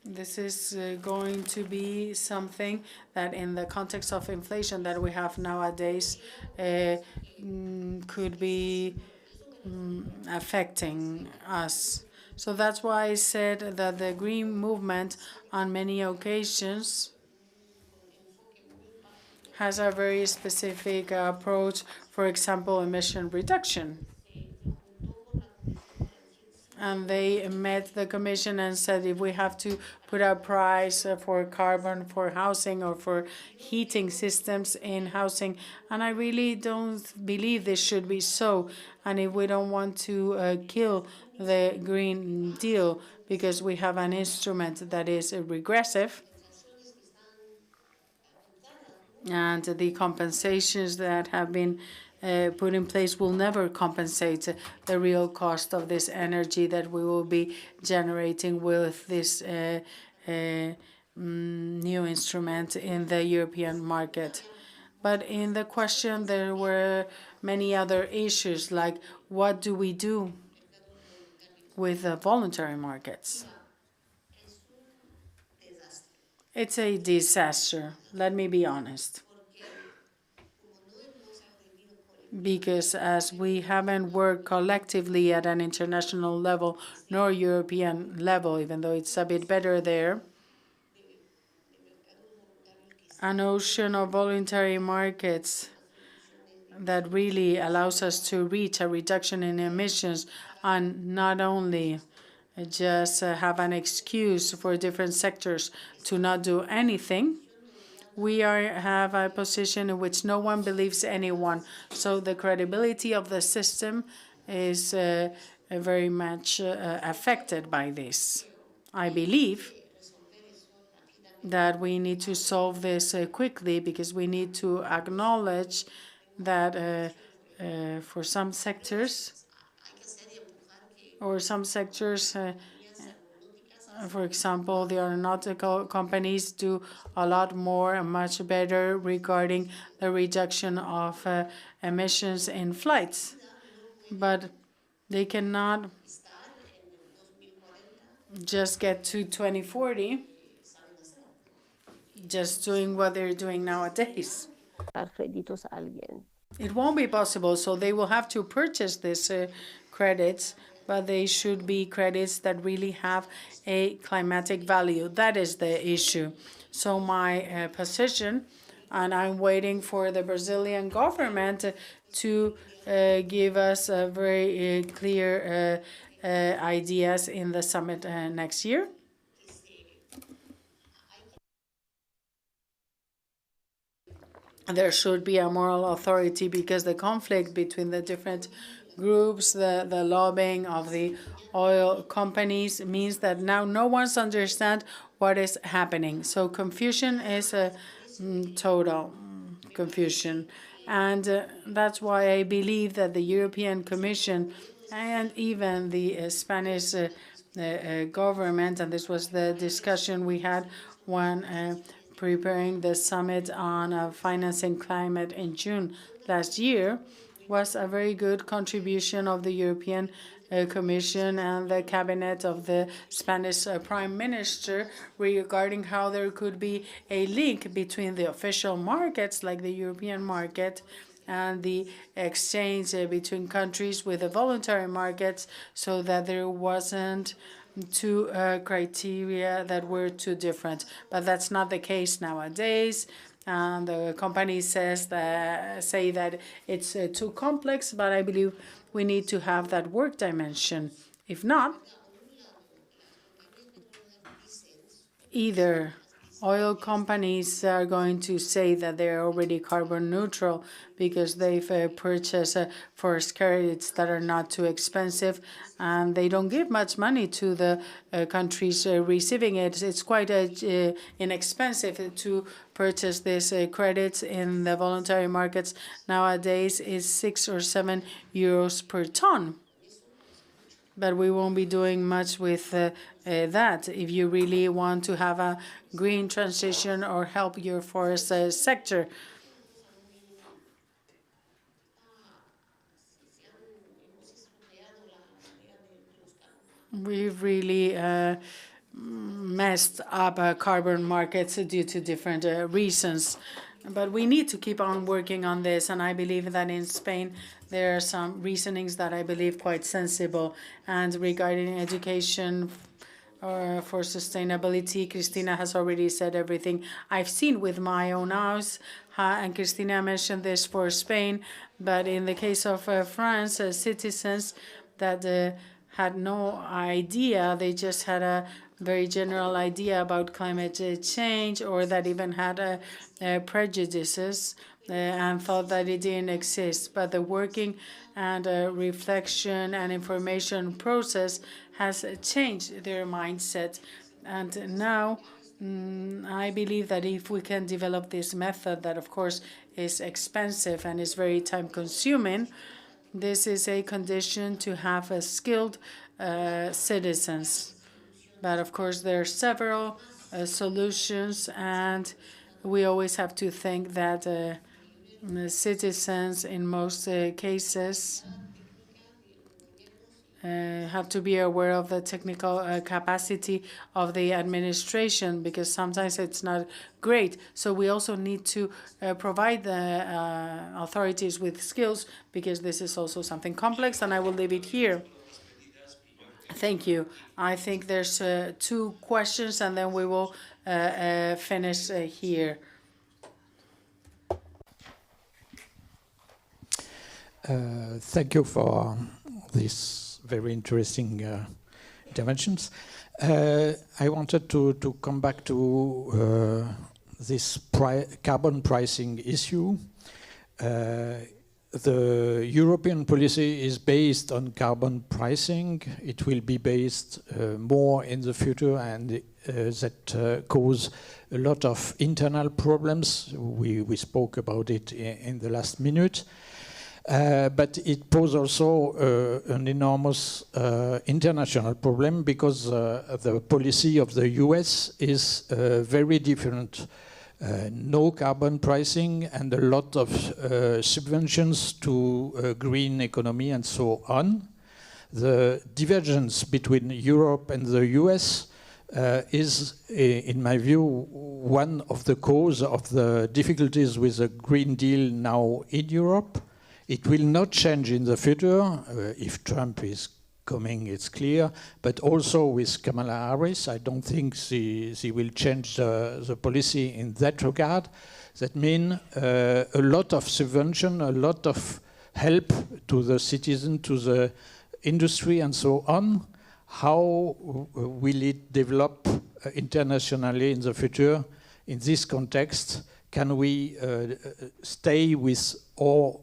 this is going to be something that, in the context of inflation that we have nowadays, could be affecting us. So that's why I said that the green movement on many occasions has a very specific approach, for example, emission reduction. And they met the Commission and said, if we have to put a price for carbon for housing or for heating systems in housing, and I really don't believe this should be so. And if we don't want to kill the Green Deal because we have an instrument that is regressive, and the compensations that have been put in place will never compensate the real cost of this energy that we will be generating with this new instrument in the European market. But in the question, there were many other issues, like what do we do with the voluntary markets? It's a disaster, let me be honest. Because as we haven't worked collectively at an international level nor European level, even though it's a bit better there, an ocean of voluntary markets that really allows us to reach a reduction in emissions and not only just have an excuse for different sectors to not do anything. We have a position in which no one believes anyone. So the credibility of the system is very much affected by this. I believe that we need to solve this quickly, because we need to acknowledge that for some sectors, for example, the aeronautical companies do a lot more and much better regarding the reduction of emissions in flights. But they cannot just get to 2040 just doing what they're doing nowadays. créditos a alguien. It won't be possible, so they will have to purchase these credits, but they should be credits that really have a climatic value. That is the issue. So my position, and I'm waiting for the Brazilian government to give us a very clear ideas in the summit next year. There should be a moral authority, because the conflict between the different groups, the lobbying of the oil companies, means that now no one's understand what is happening. So confusion is a total confusion. And that's why I believe that the European Commission and even the Spanish government, and this was the discussion we had when preparing the summit on financing climate in June last year, was a very good contribution of the European Commission and the cabinet of the Spanish Prime Minister regarding how there could be a link between the official markets, like the European market, and the exchange between countries with the voluntary markets, so that there wasn't two criteria that were too different. But that's not the case nowadays. And the companies say that it's too complex, but I believe we need to have that work dimension. If not, either oil companies are going to say that they're already carbon neutral because they've purchased forest credits that are not too expensive, and they don't give much money to the countries receiving it. It's quite inexpensive to purchase these credits in the voluntary markets. Nowadays is 6 or 7 euros per ton. But we won't be doing much with that if you really want to have a green transition or help your forest sector. We've really messed up carbon markets due to different reasons. But we need to keep on working on this, and I believe that in Spain there are some reasonings that I believe quite sensible. And regarding education for sustainability, Cristina has already said everything I've seen with my own eyes, and Cristina mentioned this for Spain. But in the case of France, citizens that had no idea, they just had a very general idea about climate change, or that even had prejudices and thought that it didn't exist. But the working and reflection and information process has changed their mindset, and now I believe that if we can develop this method that, of course, is expensive and is very time-consuming, this is a condition to have a skilled citizens. But, of course, there are several solutions, and we always have to think that the citizens, in most cases, have to be aware of the technical capacity of the administration, because sometimes it's not great. So we also need to provide the authorities with skills, because this is also something complex, and I will leave it here. Thank you. I think there's 2 questions, and then we will finish here. Thank you for these very interesting interventions. I wanted to come back to this carbon pricing issue. The European policy is based on carbon pricing. It will be based more in the future, and that cause a lot of internal problems. We spoke about it in the last minute. But it poses also an enormous international problem, because the policy of the US is very different. No carbon pricing and a lot of subventions to green economy and so on. The divergence between Europe and the US is, in my view, one of the causes of the difficulties with the Green Deal now in Europe. It will not change in the future. If Trump is coming, it's clear. But also with Kamala Harris, I don't think she will change the policy in that regard. That means a lot of subvention, a lot of help to the citizen, to the industry, and so on. How will it develop internationally in the future in this context? Can we stay with our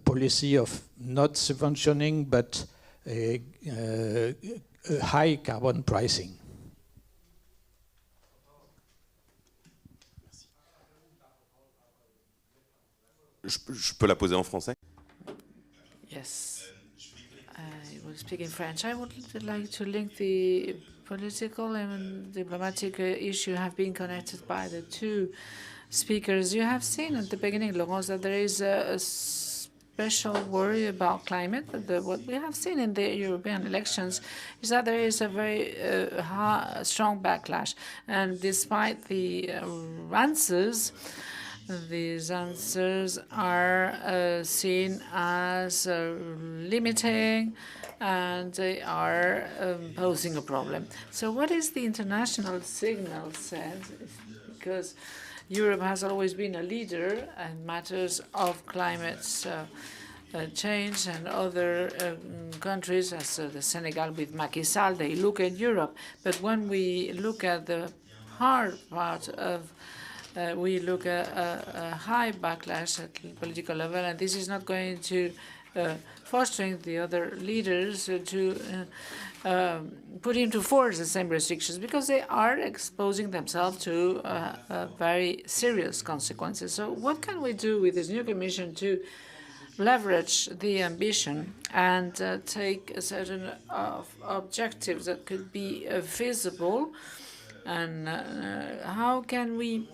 policy of not subventioning, but high carbon pricing? Je peux la poser en français? Yes, I will speak in French. I would like to link the political and diplomatic issue have been connected by the 2 speakers. You have seen at the beginning, Laurence, that there is a special worry about climate. But what we have seen in the European elections is that there is a very strong backlash. And despite the answers, these answers are seen as limiting, and they are posing a problem. So what is the international signal said? Because Europe has always been a leader in matters of climate change, and other countries, as the Senegal with Macky Sall, they look at Europe. But when we look at the hard part of we look at a high backlash at the political level, and this is not going to fostering the other leaders to put into force the same restrictions, because they are exposing themselves to very serious consequences. So what can we do with this new Commission to leverage the ambition and take a certain objectives that could be feasible? And how can we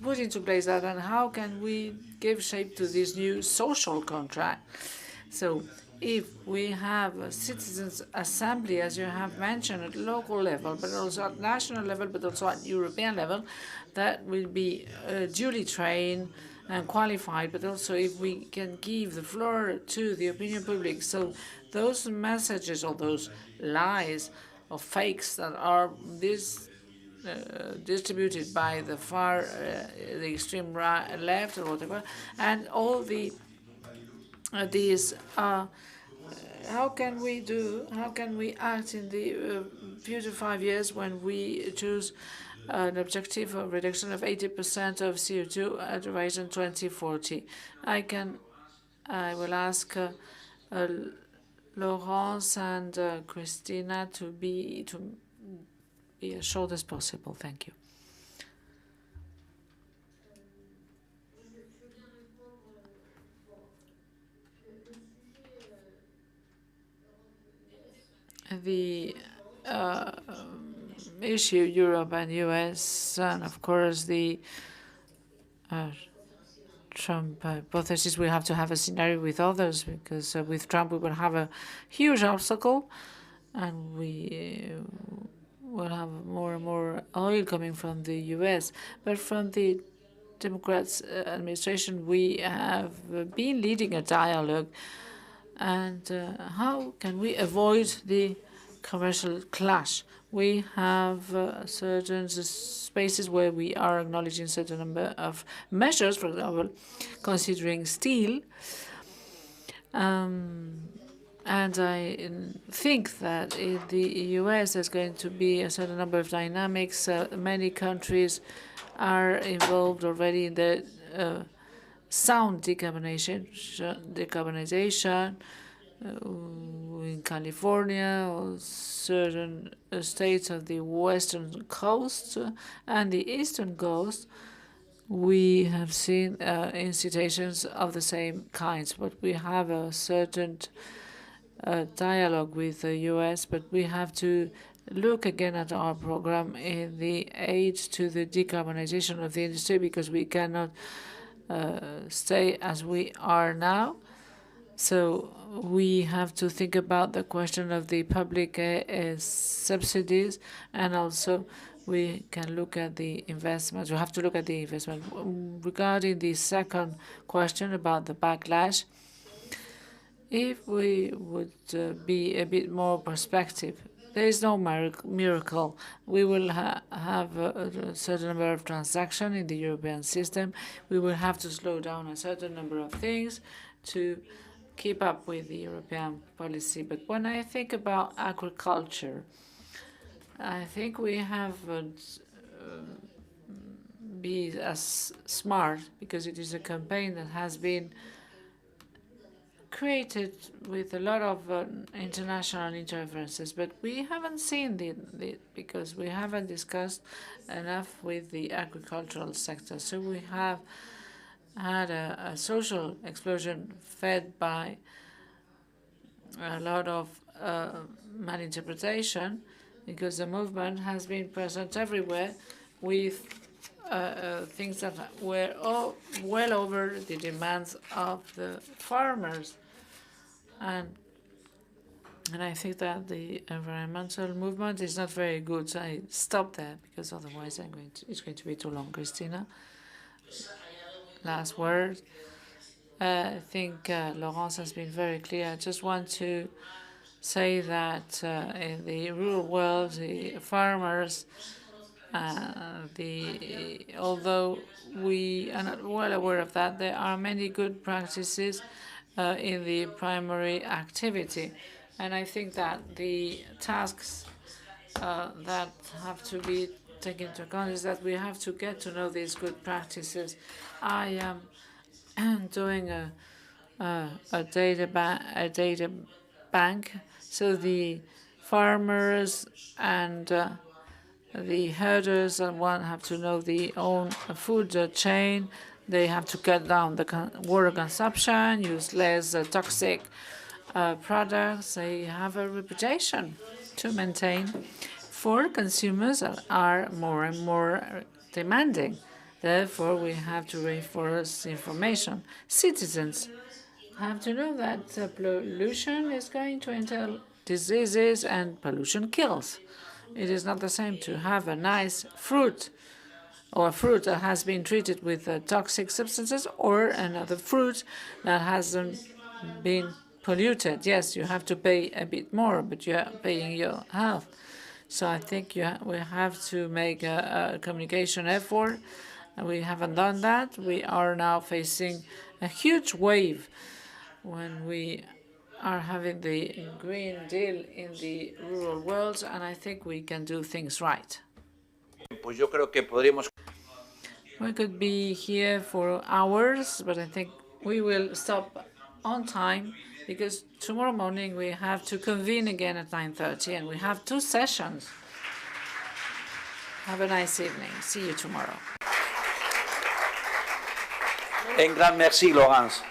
put into place that, and how can we give shape to this new social contract? So if we have a citizens' assembly, as you have mentioned, at local level, but also at national level, but also at European level, that will be duly trained and qualified, but also if we can give the floor to the opinion public, so those messages or those lies or fakes that are distributed by the far, the extreme right, left, or whatever, and all the these. How can we act in the future 5 years when we choose an objective of reduction of 80% of CO2 at horizon 2040? I will ask Laurence and Christina to be as short as possible. Thank you. The issue Europe and US, and of course the Trump hypothesis, we have to have a scenario with others, because with Trump we will have a huge obstacle, and we will have more and more oil coming from the US. But from the Democrats' administration, we have been leading a dialogue. And how can we avoid the commercial clash? We have certain spaces where we are acknowledging certain number of measures, for example, considering steel. And I think that in the US there's going to be a certain number of dynamics. Many countries are involved already in the sound decarbonization in California or certain states of the western coast and the eastern coast. We have seen incitations of the same kinds, but we have a certain dialogue with the US, but we have to look again at our program in the aid to the decarbonization of the industry, because we cannot stay as we are now. So we have to think about the question of the public subsidies, and also we can look at the investments. We have to look at the investment. Regarding the second question about the backlash, if we would be a bit more perspective, there is no miracle. We will have a certain number of transactions in the European system. We will have to slow down a certain number of things to keep up with the European policy. But when I think about agriculture, I think we haven't been as smart, because it is a campaign that has been created with a lot of international interferences, but we haven't seen because we haven't discussed enough with the agricultural sector. So we have had a social explosion fed by a lot of malinterpretation, because the movement has been present everywhere with things that were well over the demands of the farmers. And I think that the environmental movement is not very good. So I stop there, because otherwise it's going to be too long. Christina, last word. I think Laurence has been very clear. I just want to say that in the rural world, the farmers, although we are not well aware of that, there are many good practices in the primary activity. And I think that the tasks that have to be taken into account is that we have to get to know these good practices. I am doing a data bank, so the farmers and the herders have to know the own food chain. They have to cut down the water consumption, use less toxic products. They have a reputation to maintain for consumers that are more and more demanding. Therefore, we have to reinforce information. Citizens have to know that pollution is going to entail diseases, and pollution kills. It is not the same to have a nice fruit, or a fruit that has been treated with toxic substances, or another fruit that hasn't been polluted. Yes, you have to pay a bit more, but you are paying your health. So I think we have to make a communication effort. We haven't done that. We are now facing a huge wave when we are having the Green Deal in the rural world, and I think we can do things right. We could be here for hours, but I think we will stop on time, because tomorrow morning we have to convene again at 9:30, and we have 2 sessions. Have a nice evening. See you tomorrow. Un grand merci, Laurence.